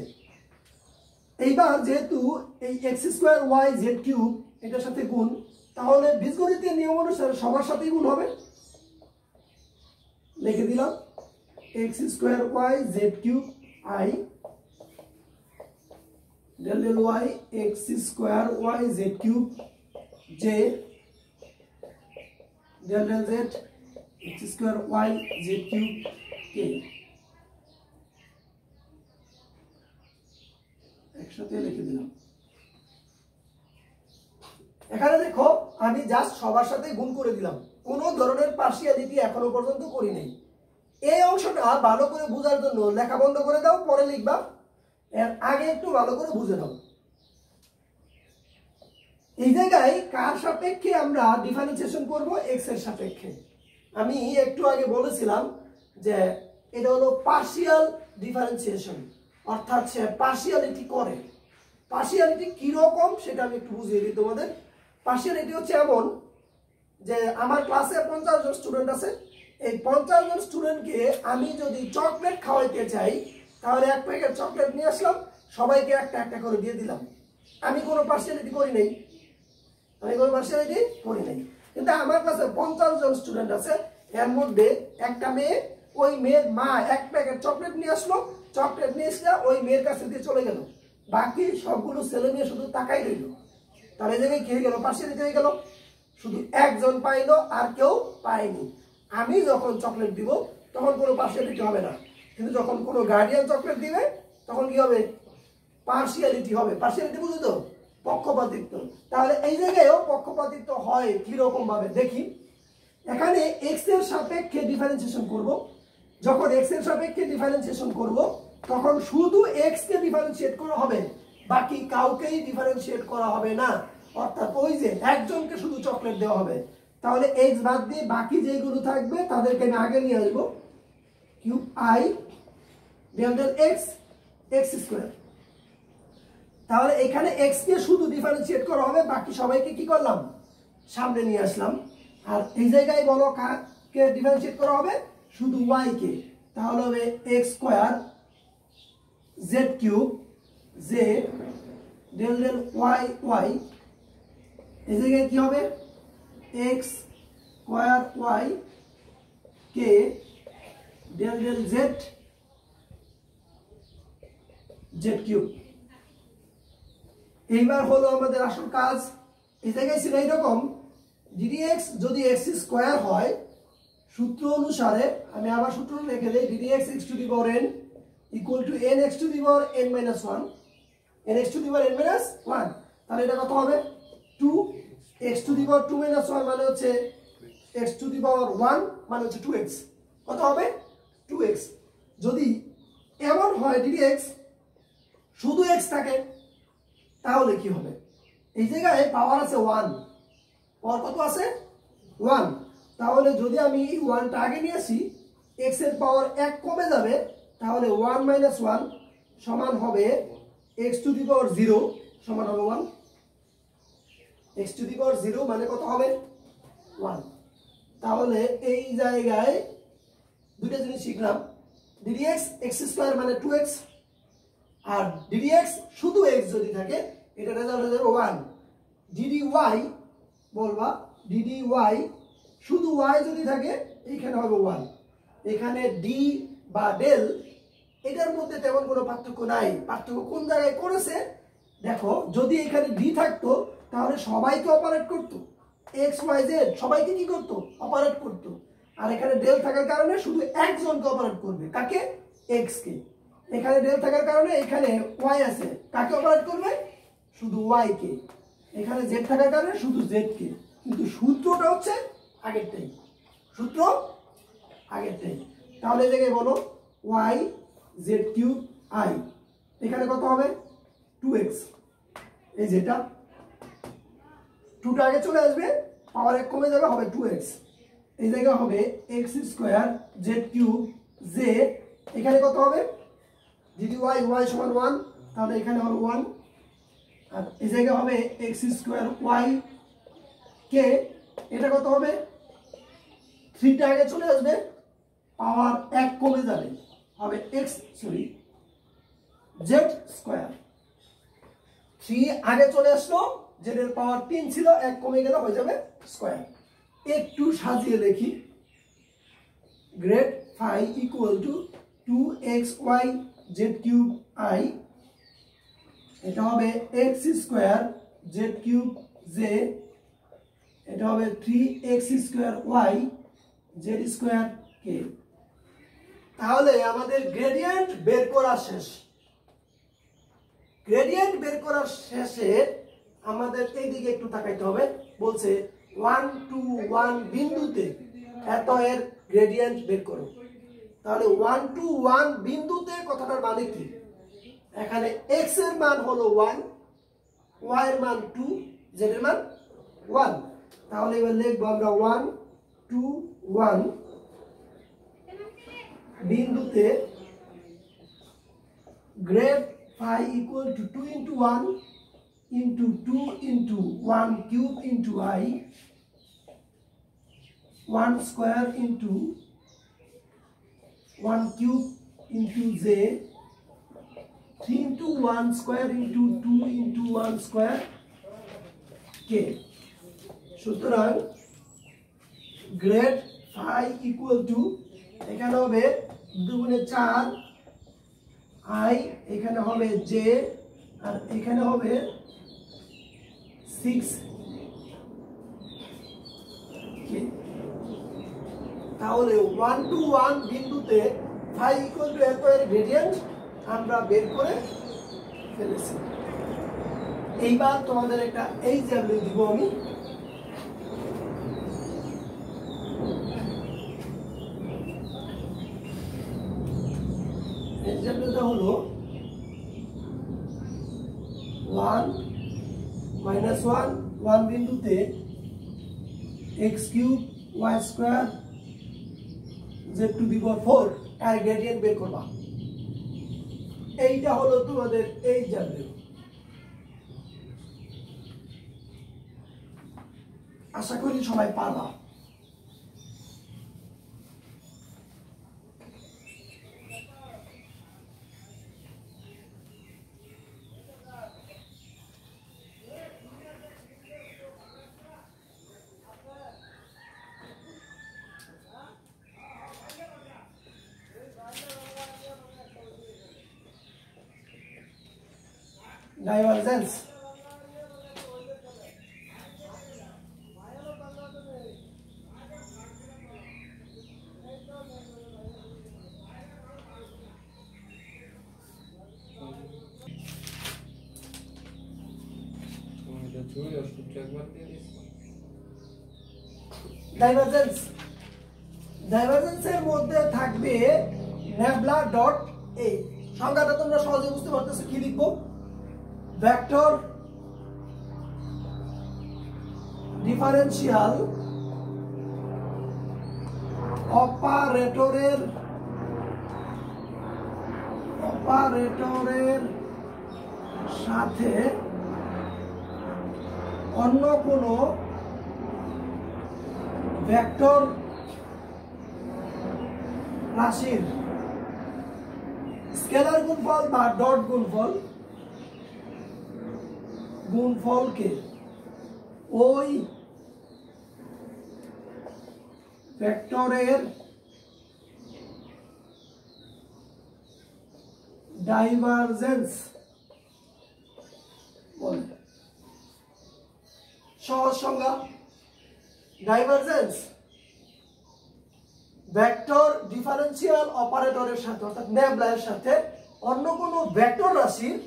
এইবার যেহেতু এই x square y z cube এটার সাথে গুণ, তাহলে বীজগণিতের নিয়ম অনুসারে সবার সাথেই গুণ হবে। লিখে দিলাম x square y z cube i del del Y x square y z cube j del del z x square y z cube k. একসাথে লিখে দিলাম। এখানে দেখো আমি জাস্ট সবার সাথে গুণ করে দিলাম, কোনো ধরনের পার্শিয়ালিটি এখনো পর্যন্ত করি নাই। এই অংশটা ভালো করে বোঝার জন্য লেখা বন্ধ করে দাও, পরে লিখবা, এর আগে একটু ভালো করে বুঝে নাও। এই জায়গায় কার সাপেক্ষে আমরা ডিফারেন্সিয়েশন করব? এক্স এর সাপেক্ষে। আমি একটু আগে বলেছিলাম যে এটা হলো পার্শিয়াল ডিফারেন্সিয়েশন, অর্থাৎ সে পার্শিয়ালিটি করে। পার্শিয়ালিটি কিরকম সেটা আমি একটু বুঝিয়ে দিই তোমাদের। পার্শিয়ালিটি হচ্ছে এমন যে আমার ক্লাসে 50 জন স্টুডেন্ট আছে, এই 50 জন স্টুডেন্টকে আমি যদি চকলেট খাওয়াইতে চাই তাহলে এক প্যাকেট চকলেট নিয়ে আসলাম, সবাইকে একটা একটা করে দিয়ে দিলাম। আমি কোনো পার্শিয়ালিটি করি নাই, কিন্তু আমার কাছে 50 জন স্টুডেন্ট আছে, এর মধ্যে একটা মেয়ে, ওই মেয়ের মা এক প্যাকেট চকলেট নিয়ে আসলো, চকলেট নিয়ে এসে ওই মেয়ের কাছে দিয়ে চলে গেল, বাকি সবগুলো ছেলে মেয়ে শুধু তাকাই রইল। তাহলে এই জায়গায় কি হয়ে গেল? পার্শিয়ালিটি হয়ে গেল। শুধু একজন পাইলো আর কেউ পায়নি। আমি যখন চকলেট দিব তখন কোনো পার্শিয়ালিটি হবে না, কিন্তু যখন কোনো গার্ডিয়ান চকলেট দিবে তখন কি হবে? পার্শিয়ালিটি হবে। পার্শিয়ালিটি বুঝো তো, পক্ষপাতিত্ব। তাহলে এই জায়গায়ও পক্ষপাতিত্ব হয় কিরকম ভাবে দেখি। এখানে এক্স এর সাপেক্ষে ডিফারেন্সিয়েশন করব। যখন এক্স এর সাপেক্ষে ডিফারেন্সিয়েশন করব তখন শুধু এক্স কে ডিফারেন্সিয়েট করা হবে, বাকি কাউকেই ডিফারেন্সিয়েট করা হবে না। অর্থাৎ ওই যে একজনকে শুধু চকলেট দেওয়া হবে। তাহলে এক্স বাদ দিয়ে বাকি যেগুলো থাকবে তাদেরকে আমি আগে নিয়ে আসবো, cube i del x x square. তাহলে এখানে এক্স কে শুধু ডিফারেন্সিয়েট করা হবে, বাকি সবাইকে কি করলাম সামনে নিয়ে আসলাম। আর এই জায়গায় বলো কাকে ডিফারেন্সিয়েট করা হবে, শুধু ওয়াই কে। তাহলে হবে x square z cube j del del y y. এই জায়গায় কি হবে x square y k del del z z cube. এইবার হলো আমাদের আসল কাজ। এই জায়গায় ছিল এইরকম, ddx যদি x স্কোয়ার হয়, সূত্র অনুসারে আমি আবার সূত্র লিখে দেই, ddx x to the power n equal to n x to the power n minus 1, n x to the power n minus 1। তাহলে এটা কত হবে 2 x to the power 2 minus 1 মানে হচ্ছে x টু দি পাওয়ার 1 মানে হচ্ছে 2x। কত হবে 2x। যদি এমন হয় ddx শুধু x থাকে তাহলে কি হবে, এই জায়গায় পাওয়ার আছে 1, পাওয়ার কত আছে 1। তাহলে যদি আমি এই 1টা আগে নিয়ে আসি, x এর পাওয়ার 1 কমে যাবে, তাহলে 1 মাইনাস 1 সমান হবে x টু দি পাওয়ার 0 সমান হবে 1। x টু দি পাওয়ার 0 মানে কত হবে 1। তাহলে এই জায়গায় দুটো জিনিস শিখলাম, ddx x স্কয়ার মানে 2x, আর ddx শুধু x যদি থাকে এটা রেজাল্ট হয়ে যাবে 1। dy বলবা, dy শুধু y যদি থাকে এখানে হবে 1। এখানে d বা ডেল এটার মধ্যে তেমন কোনো পার্থক্য নাই। পার্থক্য কোন জায়গায় করেছে দেখো, যদি এখানে d থাকতো তাহলে সবাইকে অপারেট করতো, x y z সবাইকে কি করতো অপারেট করতো। আর এখানে ডেল থাকার কারণে শুধু একজনকে অপারেট করবে, কাকে x কে। এখানে ডেল থাকার কারণে এখানে y আছে, কাকে অপারেট করবে শুধু y কে। এখানে z থাকার কারণে শুধু z কে। কিন্তু সূত্রটা হচ্ছে আগেরটাই, সূত্র আগেরটাই। তাহলে এই জায়গায় বলো y z কিউব i, এখানে কত হবে 2x। এই যেটা 2টা আগে চলে আসবে, পাওয়ার 1 কমে যাবে, হবে 2x। এই জায়গায় হবে x square z cube z, এখানে কত হবে dy y সমান 1, তাহলে এখানে হবে 1। আর এই জায়গায় হবে x স্কয়ার y কে, এটা কত হবে 3টা আগে চলে আসবে, পাওয়ার 1 কমে যাবে, হবে x z স্কয়ার। 3 আগে চলে আসলো, z এর পাওয়ার 3 ছিল, 1 কমে গেল, হয়ে যাবে স্কয়ার। একটু সাজিয়ে লিখি, grad phi equal to 2xy z cube i, এটা হবে x square z cube z, এটা হবে 3x square y z square k। তাহলে আমাদের গ্রেডিয়েন্ট বের করা শেষ। গ্রেডিয়েন্ট বের করার শেষে আমাদের এই দিকে একটু তাকাইতে হবে। বলছে 1 2 1 বিন্দুতে এত এর গ্রেডিয়েন্ট বের করো। তাহলে 1 2 1 বিন্দুতে কথাটার মানে কি, এখানে x এর মান হলো 1, y এর মান 2, z এর মান 1। তাহলে এবার লিখবো আমরা 1 2 1 বিন্দুতে grade phi equal to 2 into 1 into 2 into 1 cube into I, 1 square into 1 cube into z, 3 into 1 square into 2 into 1 square k। সুতরাং গ্রেড phi equal to এখানে হবে 2 গুণে 4 i, এখানে হবে j, আর এখানে হবে 6 k। তাহলে 1 to 1 বিন্দুতে phi equal to এত এর গ্রেডিয়েন্ট আমরা বের করে ফেলেছি। এইবার তোমাদের একটা এইচডব্লিউ দিব আমি। এইচডব্লিউটা হলো 1 মাইনাস 1 বিন্দুতে x cube y square z to the power 4 এর গ্রেডিয়েন্ট বের করবা। এইটা হলো তোমাদের এইচডব্লিউ। আশা করি সবাই পারবা। ডাইভারজেন্স ডাইভারজেন্সের মধ্যে থাকবে নেবলা ডট এ। সংজ্ঞাটা তোমরা সহজে বুঝতে পারতেছো, কি লিখবো? ভেক্টর ডিফারেন্সিয়াল অপারেটরের সাথে অন্য কোনো ভেক্টর রাশির স্কেলার গুণফল বা ডট গুণফলকে ওই ভেক্টরের ডাইভারজেন্স বলে। সহজ সংজ্ঞা, ডাইভারজেন্স ভেক্টর ডিফারেন্সিয়াল অপারেটরের সাথে অর্থাৎ নেবলা এর সাথে অন্য কোনো ভেক্টর রাশির,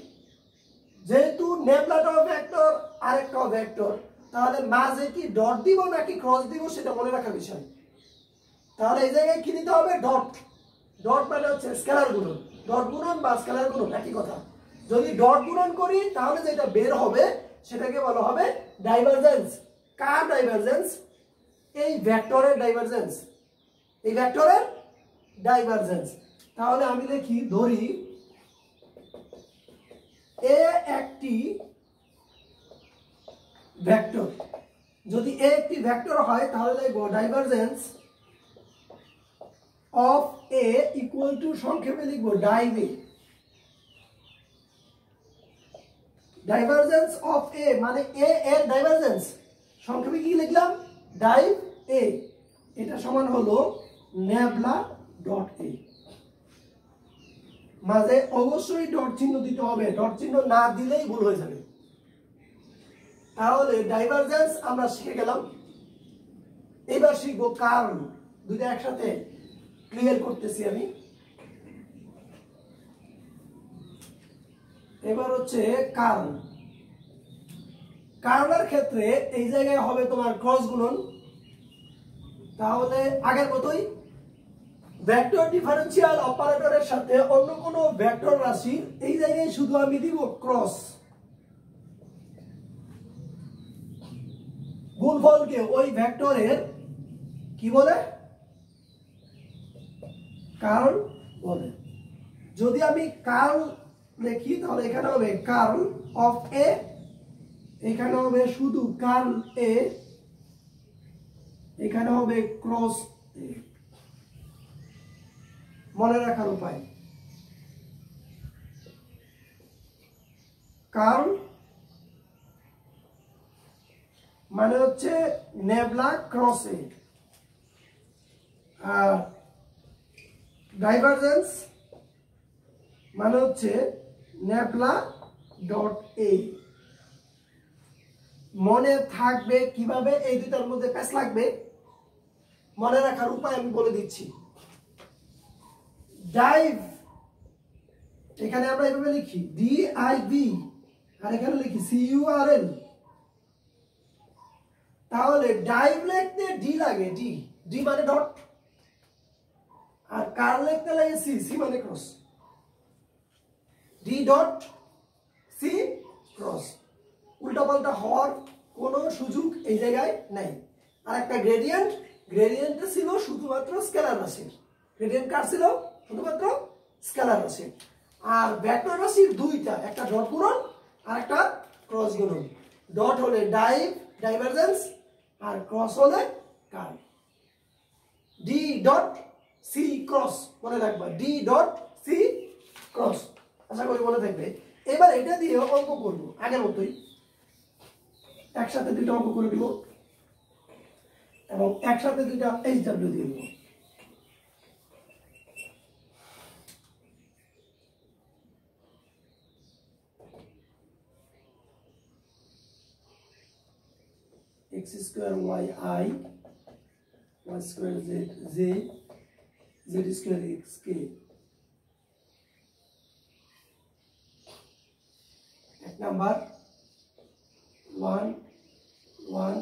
যেহেতু নেবলাটাও ভেক্টর আরেকটাও ভেক্টর, তাহলে মাঝে কি ডট দিব নাকি ক্রস দিব সেটা মনে রাখার বিষয়। তাহলে এই জায়গায় কি দিতে হবে? ডট। ডট মানে হচ্ছে স্কেলার গুণন, ডট গুণন বা স্কেলার গুণন একই কথা। যদি ডট গুণন করি তাহলে যেটা বের হবে সেটাকে বলা হবে ডাইভারজেন্স। কার ডাইভারজেন্স? এই ভেক্টরের ডাইভারজেন্স, এই ভেক্টরের ডাইভারজেন্স। তাহলে আমি লিখি, ধরি এ একটি ভেক্টর। যদি এ একটি ভেক্টর হয় তাহলে লিখব divergence of A equal to, সংক্ষেপে লিখব ডাইভ এ। ডাইভারজেন্স অফ এ মানে এ এর ডাইভারজেন্স, সংক্ষেপে কি লিখলাম? ডাইভ এ। এটা সমান হলো নেবলা ডট এ। মাঝে অবশ্যই ডট চিহ্ন দিতে হবে, ডট চিহ্ন না দিলেই ভুল হয়ে যাবে। তাহলে ডাইভারজেন্স আমরা শিখে গেলাম। এবার শিখবো কার্ল। দুইটা একসাথে ক্লিয়ার করতেছি আমি। এবার হচ্ছে কার্ল। কার্লের ক্ষেত্রে এই জায়গায় হবে তোমার ক্রস গুণন। তাহলে আগের মতোই ভেক্টর ডিফারেন্সিয়াল অপারেটরের সাথে অন্য কোনো ভেক্টর রাশি, এই জায়গায় শুধু আমি দিব ক্রস। গুণফলকে ওই ভেক্টরের কি বলে? কার্ল বলে। যদি আমি কার্ল লিখি তাহলে এখানে হবে কার্ল অফ এ, এখানে হবে শুধু কার্ল এ, এখানে হবে ক্রস এ। মনে রাখার উপায়, কার্ল মানে হচ্ছে নেবলা ক্রস এ, আর ডাইভারজেন্স মানে হচ্ছে নেবলা ডট এ। মনে থাকবে কিভাবে? এই দুটার মধ্যে প্যাচ লাগবে, মনে রাখার উপায় আমি বলে দিচ্ছি। ডাইভ এখানে আমরা এভাবে লিখি ডিআইবি আর এখানে লিখি সিইউআরএল। তাহলে ডাইভ লিখতে ডি লাগে, ডি ডি মানে ডট, আর কার্ল লিখতে লাগে সি, সি মানে cross. D dot C cross, উল্টাপাল্টা হওয়ার কোনো সুযোগ এই জায়গায় নাই। আর একটা গ্রেডিয়েন্ট, গ্রেডিয়েন্টে ছিল শুধুমাত্র স্কেলার রাশি, গ্রেডিয়েন্ট কার ছিল শুধুমাত্র স্কেলার রাশি। আর ভেক্টর রাশির দুইটা, একটা ডট গুণন আর একটা ক্রস গুণন। ডট হলে ডাইভ ডাইভারজেন্স আর ক্রস হলে curl. D dot C cross মনে রাখবা, ডি ডট সি ক্রস, আশা করি মনে থাকবে। এবার এটা দিয়ে অঙ্ক করব আগের মতোই, একসাথে দুইটা অঙ্ক করে দিব এবং একসাথে দুইটা এইচডব্লিউ দিয়ে দেব। x square y i y square z z z square x k। এক নাম্বার 1 1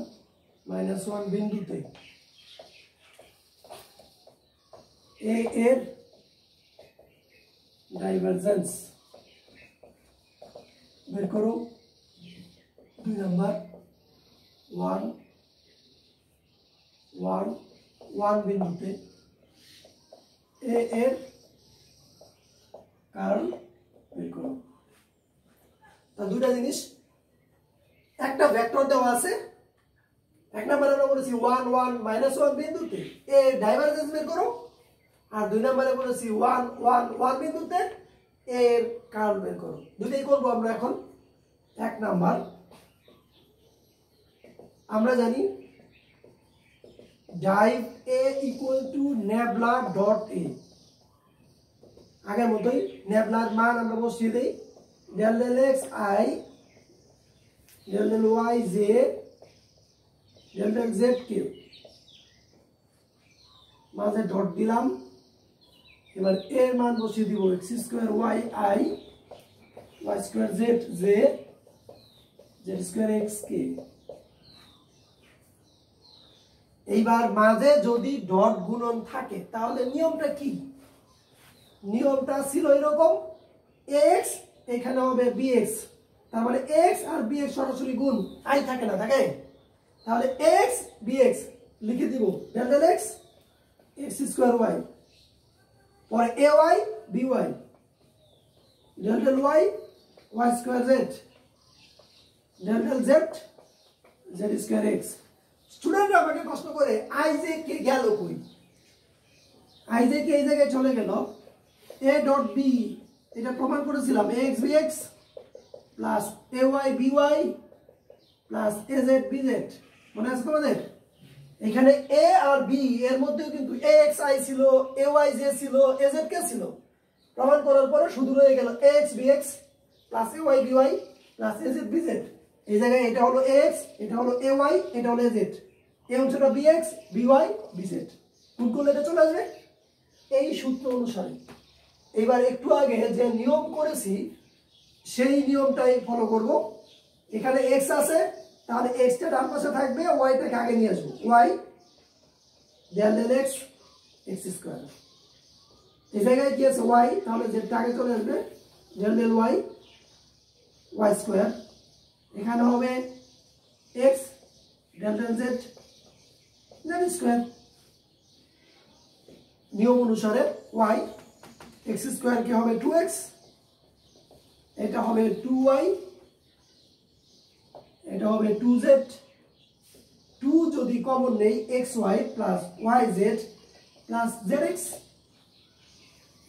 -1 বিন্দুতে a এর ডাইভারজেন্স বের করো। 2 নাম্বার 1 1 1 বিন্দুতে a এর কার্ল বের করো। তা দুইটা জিনিস, একটা ভেক্টর দেওয়া আছে, এক নম্বরে আমরা বলেছি 1 1 -1 বিন্দুতে a ডাইভারজেন্স বের করো, আর দুই নম্বরে বলেছি 1 1 1 বিন্দুতে a এর কার্ল বের করো। দুইটাই করব আমরা এখন। এক নাম্বার আমরা জানি dive a equal to nabla dot a। আগের মতোই নেবলার মান আমরা বসিয়ে দেই, del del x i del del y z del del z k, মাঝে ডট দিলাম। এবার এর মান বসিয়ে দিব x square y i y square z z z square x k। এইবার মাঝে যদি ডট গুণন থাকে তাহলে নিয়মটা কি? নিয়মটা ছিল এরকম, x এখানে হবে bx, তার মানে x আর bx সরাসরি গুণ, i থাকে না, থাকে। তাহলে x bx লিখে দিব del del x x square y, পরে ay by del del y y square z del del z z square x। স্টুডেন্টরা আমাকে প্রশ্ন করে i j কে গেল কই? i j কে এই জায়গায় চলে গেল। a ডট b এটা প্রমাণ করেছিলাম, ax bx plus ay by plus az bz, মনে আছে তোমাদের? এখানে a আর b এর মধ্যেও কিন্তু axi ছিল, ayj ছিল, azk ছিল। প্রমাণ করার পরে শুধু রয়ে গেল ax bx plus ay by plus az bz। এই জায়গায় এটা হলো ax, এটা হলো ay, এটা হলো az, এই অংশটা bx by bz। গুণ করলে এটা চলে আসবে এই সূত্র অনুসারে। এবার একটু আগে যে নিয়ম করেছি সেই নিয়মটাই ফলো করব। এখানে x আছে, তাহলে x টা ডান পাশে থাকবে, y টাকে আগে নিয়ে আসবো, y del del x x square. এই জায়গায় কি আছে y, তাহলে z টা আগে চলে আসবে, del del y y square. এখানে হবে x del del z z square. নিয়ম অনুসারে y x স্কয়ার কি হবে 2x, এটা হবে 2y, এটা হবে 2z। 2 যদি কমন নেই xy plus yz plus zx,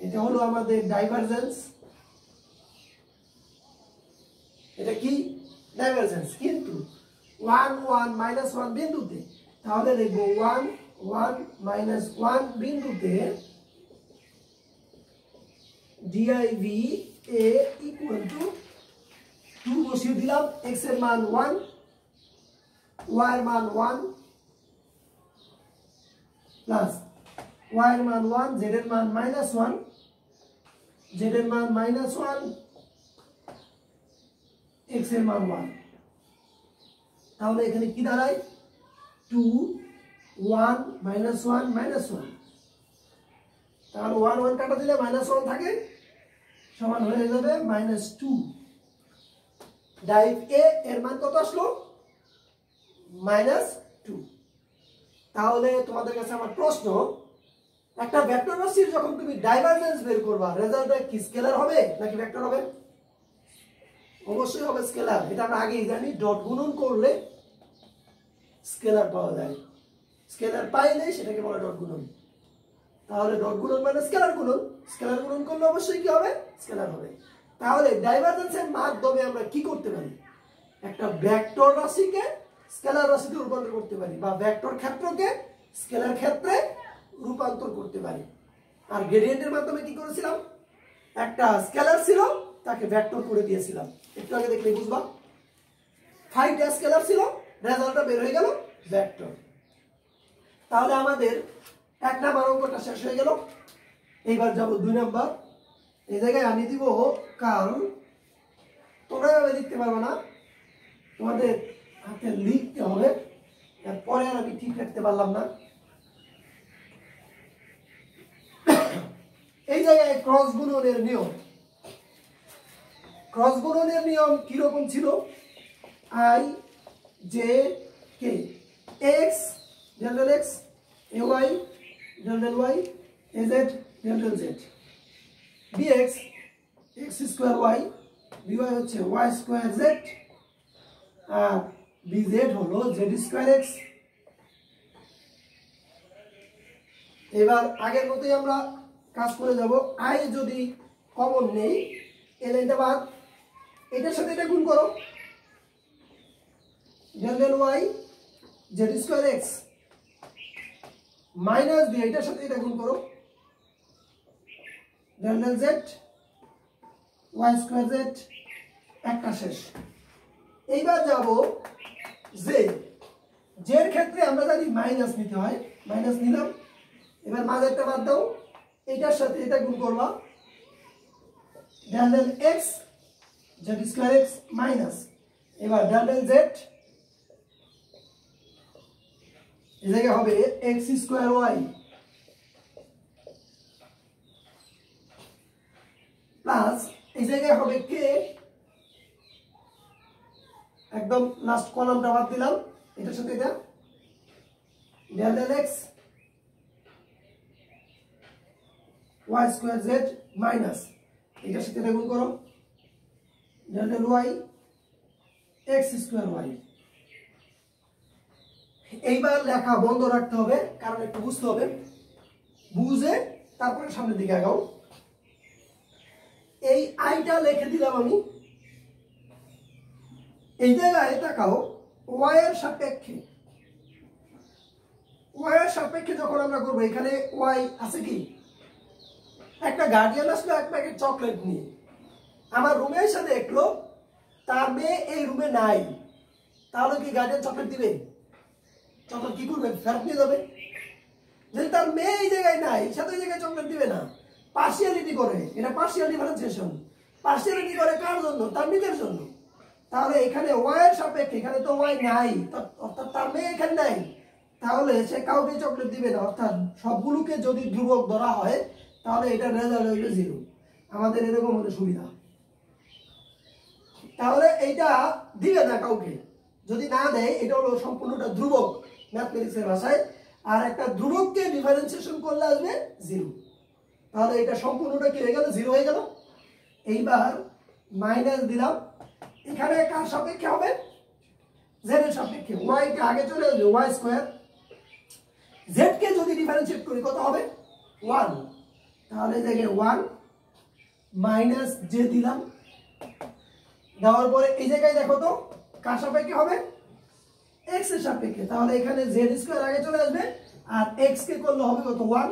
এটা হলো আমাদের ডাইভারজেন্স। এটা কি ডাইভারজেন্স, কিন্তু 1 1 -1 বিন্দুতে, তাহলে দেখব 1 1 -1 বিন্দুতে div a ইকুয়াল টু 2 বসিয়ে দিলাম, x এর মান 1, y এর মান 1 প্লাস y এর মান 1, z এর মান -1 জেড এর মান -1, এক্স এর মান 1। তাহলে এখানে কি দাঁড়ায় 2 1 -1 -1। তাহলে 1 1 কাটা দিলে -1 থাকে, সমান হয়ে যাবে -2। ডাইভ এ এর মান কত আসলো -2। তাহলে তোমাদের কাছে আমার প্রশ্ন, একটা ভেক্টর রাশির যখন তুমি ডাইভারজেন্স বের করবা, রেজাল্টে কি স্কেলার হবে নাকি ভেক্টর হবে? অবশ্যই হবে স্কেলার। এটা আমরা আগেই জানি, ডট গুণন করলে স্কেলার পাওয়া যায়। স্কেলার পাইলে সেটাকে বলে ডট গুণন। তাহলে ডট গুণন মানে স্কেলার গুণন, স্কেলার গুণন করলে অবশ্যই কি হবে? স্কেলার হবে। তাহলে ডাইভারজেন্সের মাধ্যমে আমরা কি করতে পারি? একটা ভেক্টর রাশিকে স্কেলার রাশিতে রূপান্তর করতে পারি, বা ভেক্টর ক্ষেত্রকে স্কেলার ক্ষেত্রে রূপান্তর করতে পারি। আর গ্রেডিয়েন্টের মাধ্যমে কি করেছিলাম? একটা স্কেলার ছিল, তাকে ভেক্টর করে দিয়েছিলাম। একটু আগে দেখলে বুঝবা। 5টা স্কেলার ছিল, রেজাল্টটা বের হয়ে গেল ভেক্টর। তাহলে আমাদের 1 নাম্বার অঙ্কটা শেষ হয়ে গেল। এইবার যাব 2 নাম্বার। এই জায়গায় আমি দিব কারণ তোমরা এভাবে লিখতে পারবে না, তোমাদের হাতে লিখতে হবে। এরপরে আর আমি ঠিক রাখতে পারলাম না। এই জায়গায় ক্রস গুণনের নিয়ম, ক্রস গুণনের নিয়ম কিরকম ছিল? I J K X del del X, A Y del del Y, A Z del del Z, BX X square Y, BY হচ্ছে ওয়াই স্কোয়ার জেড, আর বিজেড হলো জেড স্কোয়ার এক্স। এবার আগের মতোই আমরা কাজ করে যাব। আই যদি কমন নেই, এই লাইনটা বাদ, এটার সাথে এটা গুণ করো, del del Y Z square X, minus দিয়ে এটার সাথে এটা গুণ করো, del del Z Y square Z. একটা শেষ। এইবার যাব জে। জের ক্ষেত্রে আমরা জানি মাইনাস নিতে হয়, মাইনাস নিলাম। এবার মাঝেরটা বাদ দাও, এটার সাথে এটা গুণ করবা, del del X Z square X minus, এবার ডেল ডেল জেড, এই জায়গায় হবে এক্স স্কোয়ার ওয়াই প্লাস এই জায়গায় হবে কে, একদম লাস্ট কলামটা বাদ দিলাম, এটার সাথে এটা del del X Y square Z minus, এটার সাথে এটা গুণ করো, del del Y x square Y. এইবার লেখা বন্ধ রাখতে হবে, কারণ একটু বুঝতে হবে, বুঝে তারপরে সামনের দিকে আগাও। এই আইটা লিখে দিলাম আমি। এই জায়গায় তাকাও, ওয়াই এর সাপেক্ষে, ওয়াই এর সাপেক্ষে যখন আমরা করবো, এখানে ওয়াই আছে কি? একটা গার্ডিয়ান আসলো এক প্যাকেট চকলেট নিয়ে, আমার রুমে এসে দেখলো তার মেয়ে এই রুমে নাই, তাহলে কি গার্ডিয়ান চকলেট দিবে? চকলেট কি করবে? ফেরত নিয়ে যাবে। যদি তার মেয়ে এই জায়গায় নাই, সাথে ওই জায়গায় চকলেট দিবে না, পার্সিয়ালিটি করে। এটা পার্সিয়াল ডিফারেন্সিয়েশন। পার্সিয়ালিটি করে কার জন্য? তার নিজের জন্য। তাহলে এখানে ওয়াই এর সাপেক্ষে, এখানে তো ওয়াই নাই, অর্থাৎ তার মেয়ে এখানে নাই, তাহলে সে কাউকে চকলেট দিবে না। অর্থাৎ সবগুলোকে যদি ধ্রুবক ধরা হয়, তাহলে এটা রেজাল্ট হইবে 0। আমাদের এরকম হলে সুবিধা। তাহলে এইটা দিবে না কাউকে, যদি না দেয়, এটা হলো সম্পূর্ণটা ধ্রুবক ম্যাথমেটিক্সের ভাষায়। আর একটা ধ্রুবককে ডিফারেন্সিয়েশন করলে আসবে 0। তাহলে এটা সম্পূর্ণটা কি হয়ে গেল? 0 হয়ে গেল। এইবার মাইনাস দিলাম, এখানে কার সাপেক্ষে হবে? জেড এর সাপেক্ষে। ওয়াই কে আগে চলে আসবে, ওয়াই স্কোয়ার। জেড কে যদি ডিফারেন্সিয়েট করি কত হবে? 1। তাহলে এই জায়গায় 1 মাইনাস জে দিলাম। দেওয়ার পরে এই জায়গায় দেখো তো কার সাপেক্ষে হবে? এক্স এর সাপেক্ষে। তাহলে এখানে জেড স্কোয়ার আগে চলে আসবে, আর এক্স কে করলে হবে কত? 1।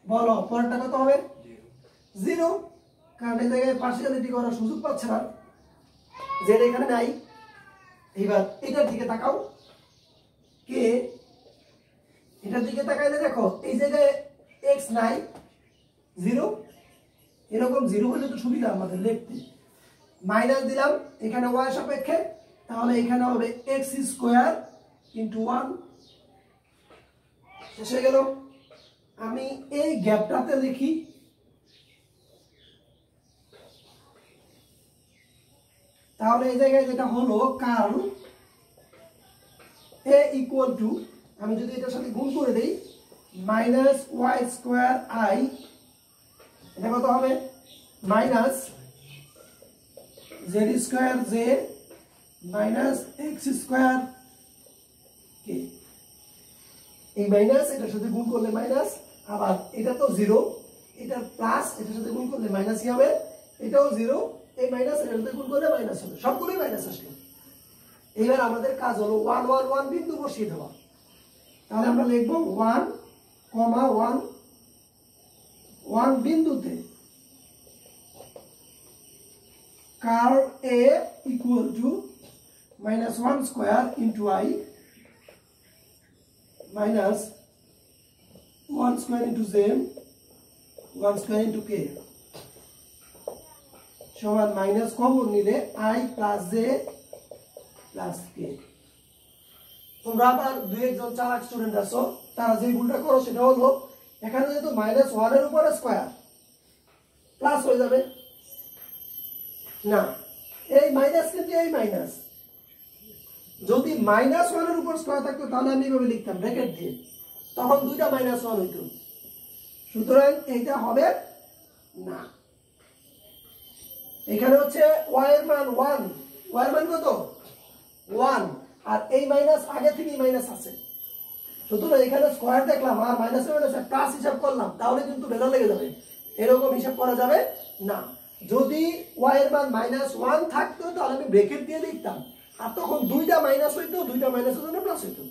বলো পরেরটা কত হবে? 0। কারণ এই জায়গায় পার্সিয়ালিটি করার সুযোগ পাচ্ছে না, জেড এখানে নাই। এইবার এটার দিকে তাকাও, কে এটার দিকে তাকাইলে দেখো এই জায়গায় এক্স নাই, 0। এরকম 0 হলে তো সুবিধা আমাদের লিখতে। মাইনাস দিলাম এখানে y সাপেক্ষে, তাহলে এখানে হবে x স্কয়ার ইনটু 1 শেষ হয়ে গেল। আমি এই গ্যাপটাতে লিখি তাহলে এই জায়গায় যেটা হলো কার্ল a ইকুয়াল টু, আমি যদি এটার সাথে গুণ করে দেই মাইনাস ওয়াই স্কোয়ার আই, এটা কত হবে minus z square j minus x square k. এই মাইনাস এটার সাথে গুণ করলে মাইনাস, আবার এটা তো 0, এটা প্লাস এটার সাথে গুণ করলে মাইনাসই হবে, এটাও 0, এই মাইনাস এটার সাথে গুণ করলে মাইনাস হবে, সবগুলোই মাইনাস আসলো। এবার আমাদের কাজ হলো 1 1 1 বিন্দু বসিয়ে দেওয়া। তাহলে আমরা লিখব 1, 1 1 বিন্দুতে curl A equal to minus 1 square into i minus 1 square into z 1 square into k সমান মাইনাস কমন নিলে i plus j plus k. তোমরা আবার দুই একজন চালাক স্টুডেন্ট আছো, তারা যে ভুলটা করো সেটা হলো এখানে যেহেতু মাইনাস 1 এর উপরে স্কয়ার প্লাস হয়ে যাবে না, এই মাইনাস কিন্তু এই মাইনাস, যদি মাইনাস 1 এর উপর স্কয়ার থাকতো তাহলে আমি এইভাবে লিখতাম ব্র্যাকেট দিয়ে, তখন দুইটা মাইনাস 1 হইতো। সুতরাং এইটা হবে না। এখানে হচ্ছে y এর মান 1, y এর মান কত 1, আর এই মাইনাস আগে থেকেই মাইনাস আছে, সুতরাং এখানে স্কয়ার দেখলাম আর মাইনাসে মাইনাসে প্লাস হিসাব করলাম, তাহলে কিন্তু ভেজাল লেগে যাবে, এরকম হিসাব করা যাবে না। যদি y এর মান -1 থাকতো তাহলে আমি ব্র্যাকেট দিয়ে লিখতাম, আর তখন দুইটা মাইনাস হইতো, দুইটা মাইনাসের জন্য প্লাস হইতো।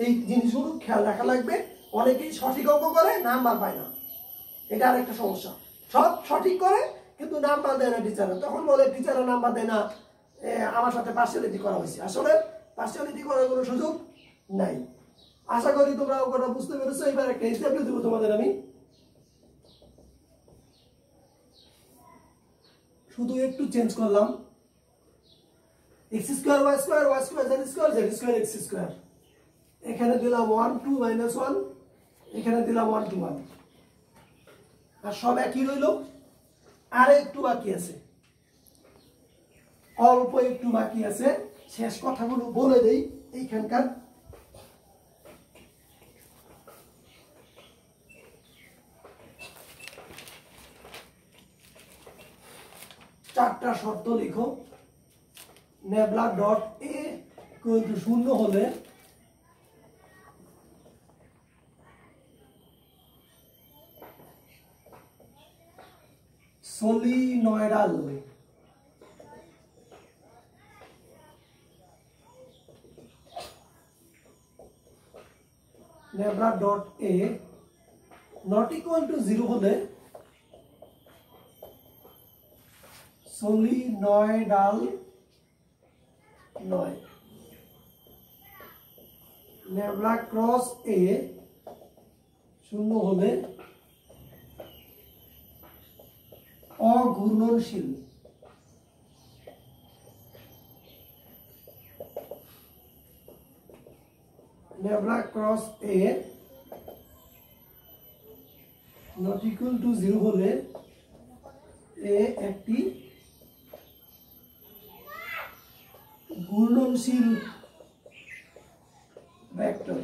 এই জিনিসগুলো খেয়াল রাখা লাগবে। অনেকেই সঠিক অঙ্ক করে নাম্বার পায় না, এটা আরেকটা সমস্যা। সব সঠিক করে কিন্তু নাম্বার দেয় না টিচাররা, তখন বলে টিচাররা নাম্বার দেয় না, আমার সাথে পার্সিয়ালিটি করা হয়েছে। আসলে পার্সিয়ালিটি করার কোনো সুযোগ নাই। আশা করি তোমরা অঙ্কটা বুঝতে পেরেছো। এবার একটা এক্সাম্পল দেবো তোমাদের আমি, শুধু একটু চেঞ্জ করলাম, X square Y square, Y square Z square, Z square X square, এখানে দিলাম 1 2 -1, এখানে দিলাম 1 2 1, আর সব একই রইল। আর একটু বাকি আছে, অল্প একটু বাকি আছে, শেষ কথাগুলো বলে দেই। এইখানকার চারটা শর্ত লিখো। নেবলা ডট এ শূন্য হলে solenoidal nabla dot A not equal to 0 হলে সলিনয়েডাল নয়। নেবলা ক্রস এ শূন্য হলে অঘূর্ণনশীল। Nabla cross A not equal to 0 হলে এ একটি ঘূর্ণনশীল ভেক্টর।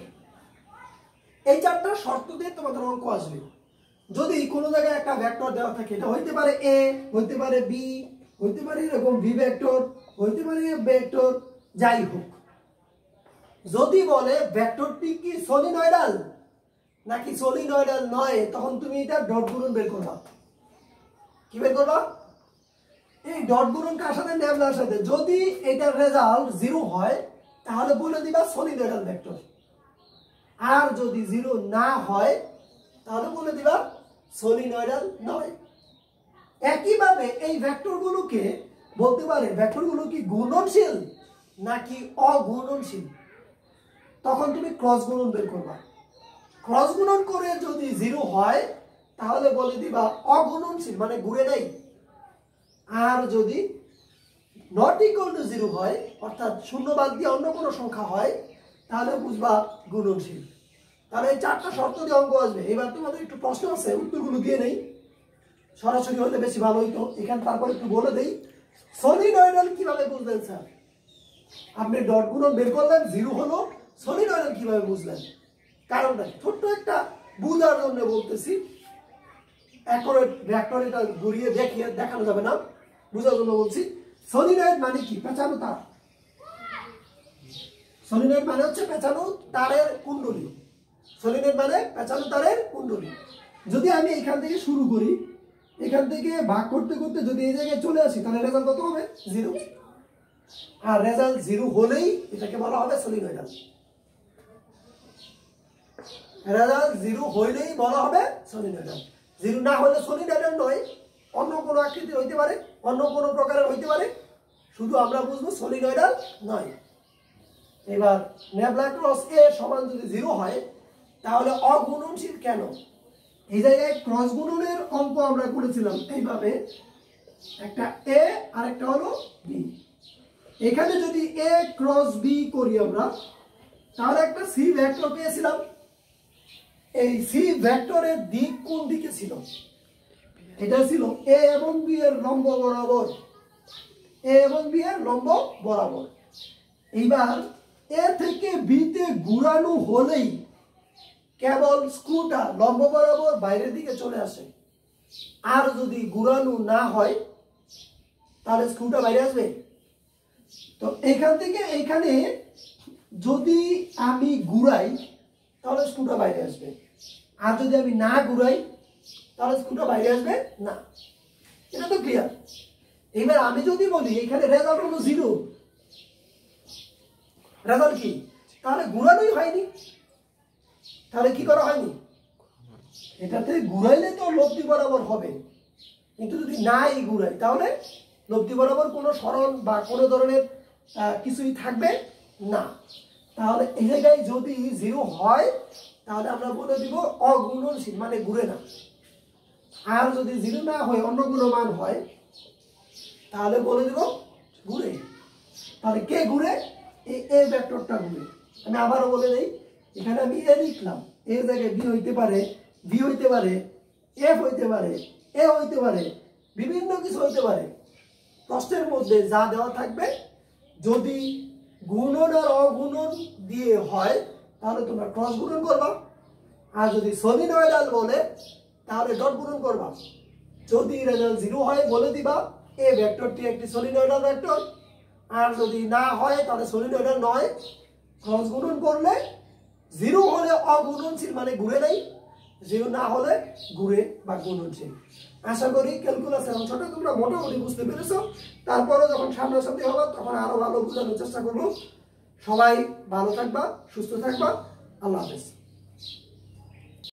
এই চারটা শর্ত দিয়ে তোমাদের অঙ্ক আসবে। যদি কোনো জায়গায় একটা ভেক্টর দেওয়া থাকে, এটা হইতে পারে এ, হইতে পারে বি, হইতে পারে এরকম ভি ভেক্টর, হইতে পারে ভেক্টর, যাই হোক, যদি বলে ভেক্টরটি কি সলিনয়েডাল নাকি সলিনয়েডাল নয়, তখন তুমি এটা ডট গুণন বের করবা। কি বের করবা? এই ডট গুণন কার সাথে? নেবলার সাথে। যদি এটার রেজাল্ট 0 হয় তাহলে বলে দিবা সলিনয়েডাল ভেক্টর, আর যদি 0 না হয় তাহলে বলে দিবা সলিনয়েডাল নয়। একইভাবে এই ভেক্টরগুলোকে বলতে পারে ভেক্টরগুলো কি ঘূর্ণনশীল নাকি অঘূর্ণনশীল, তখন তুমি ক্রস গুণন বের করবা। ক্রস গুণন করে যদি 0 হয় তাহলে বলে দিবা অগুণনশীল মানে ঘুরে নাই। আর যদি নট ইকুয়াল টু 0 হয় অর্থাৎ শূন্য বাদ দিয়ে অন্য কোনো সংখ্যা হয় তাহলে বুঝবা গুণনশীল। তাহলে এই চারটা শর্ত দিয়ে অঙ্ক আসবে। এবার তোমাদের একটু প্রশ্ন আছে, উত্তরগুলো দিয়ে নেই, সরাসরি হলে বেশি ভালো হইতো। এখানে তারপর একটু বলে দেই সলিনয়েডাল কিভাবে বুঝলেন স্যার? আপনি ডট গুণন বের করলেন 0 হলো, সলিনয়েডাল কিভাবে বুঝলেন? কারণটা ছোট্ট একটা বুঝার জন্য বলতেছি, অ্যাকুরেট ভেক্টর এটা ঘুরিয়ে দেখিয়ে দেখানো যাবে না, বুঝার জন্য বলছি। সলিনয়েড মানে কি? পেঁচানো তার। সলিনয়েড মানে হচ্ছে পেঁচানো তারের কুণ্ডলী। সলিনয়েড মানে পেঁচানো তারের কুণ্ডলী। যদি আমি এখান থেকে শুরু করি, এখান থেকে ভাগ করতে করতে যদি এই জায়গায় চলে আসি তাহলে রেজাল্ট কত হবে? 0। আর রেজাল্ট 0 হলেই এটাকে বলা হবে সলিনয়েডাল। রেজাল্ট 0 হইলেই বলা হবে সলিনয়েডাল। 0 না হলে সলিনয়েডাল নয়, অন্য কোনো আকৃতির হইতে পারে, অন্য কোনো প্রকারের হইতে পারে, শুধু আমরা বুঝবো সলিনয়েডাল নয়। এবার ন্যাভলাক্রস এ সমান যদি 0 হয় তাহলে অগুণনশীল কেন? এই জায়গায় ক্রস গুণনের অঙ্ক আমরা করেছিলাম এইভাবে, একটা এ আর একটা হলো বি। এখানে যদি এ ক্রস বি করি আমরা তাহলে একটা সি ভেক্টর পেয়েছিলাম। এই সি ভেক্টরের দিক কোন দিকে ছিল? এটা ছিল এ এবং বি এর লম্ব বরাবর, এ এবং বি এর লম্ব বরাবর। এইবার এ থেকে বি তে ঘুরানো হলেই কেবল স্ক্রুটা লম্ব বরাবর বাইরের দিকে চলে আসে। আর যদি ঘুরানো না হয় তাহলে স্ক্রুটা বাইরে আসবে। তো এখান থেকে এইখানে যদি আমি ঘুরাই তাহলে স্ক্রুটা বাইরে আসবে, আর যদি আমি না ঘুরাই তাহলে স্ক্রুটা বাইরে আসবে না। এটা তো ক্লিয়ার। এবার আমি যদি বলি এখানে রেজাল্ট হলো 0, রেজাল্ট কি? তাহলে ঘুরানোই হয়নি, তাহলে কি করা হয়নি? এটাতে ঘুরাইলে তো লব্ধি বরাবর হবে, কিন্তু যদি নাই ঘুরাই তাহলে লব্ধি বরাবর কোনো সরণ বা কোনো ধরনের কিছুই থাকবে না। তাহলে এই জায়গায় যদি 0 হয় তাহলে আমরা বলে দিব অগুণনশীল মানে ঘুরে না। আর যদি 0 না হয় অন্য কোনো মান হয় তাহলে বলে দিব ঘুরে। তাহলে কে ঘুরে? এই এ ভেক্টরটা ঘুরে। আমি আবারও বলে দেই, এখানে আমি এ লিখলাম, এর জায়গায় বি হইতে পারে, বি হইতে পারে, এফ হইতে পারে, এ হইতে পারে, বিভিন্ন কিছু হইতে পারে। প্রশ্নের মধ্যে যা দেওয়া থাকবে যদি গুণন আর অগুণন দিয়ে হয় তাহলে তোমরা ক্রস গুণন করবা, আর যদি সলিনয়েডাল বলে তাহলে ডট গুণন করবা। যদি রেজাল্ট 0 হয় বলে দিবা এ ভেক্টরটি একটি সলিনয়েডাল ভেক্টর, আর যদি না হয় তাহলে সলিনয়েডাল নয়। ক্রস গুণন করলে 0 হলে অগুণনশীল মানে ঘুরে নাই, 0 না হলে ঘুরে বা গুণনশীল। আশা করি ক্যালকুলাসের অংশটা তোমরা মোটামুটি বুঝতে পেরেছো। তারপরে যখন সামনাসামনি হবে তখন আরো ভালো বোঝানোর চেষ্টা করবো। সবাই ভালো থাকবা, সুস্থ থাকবা। আল্লাহ হাফেজ।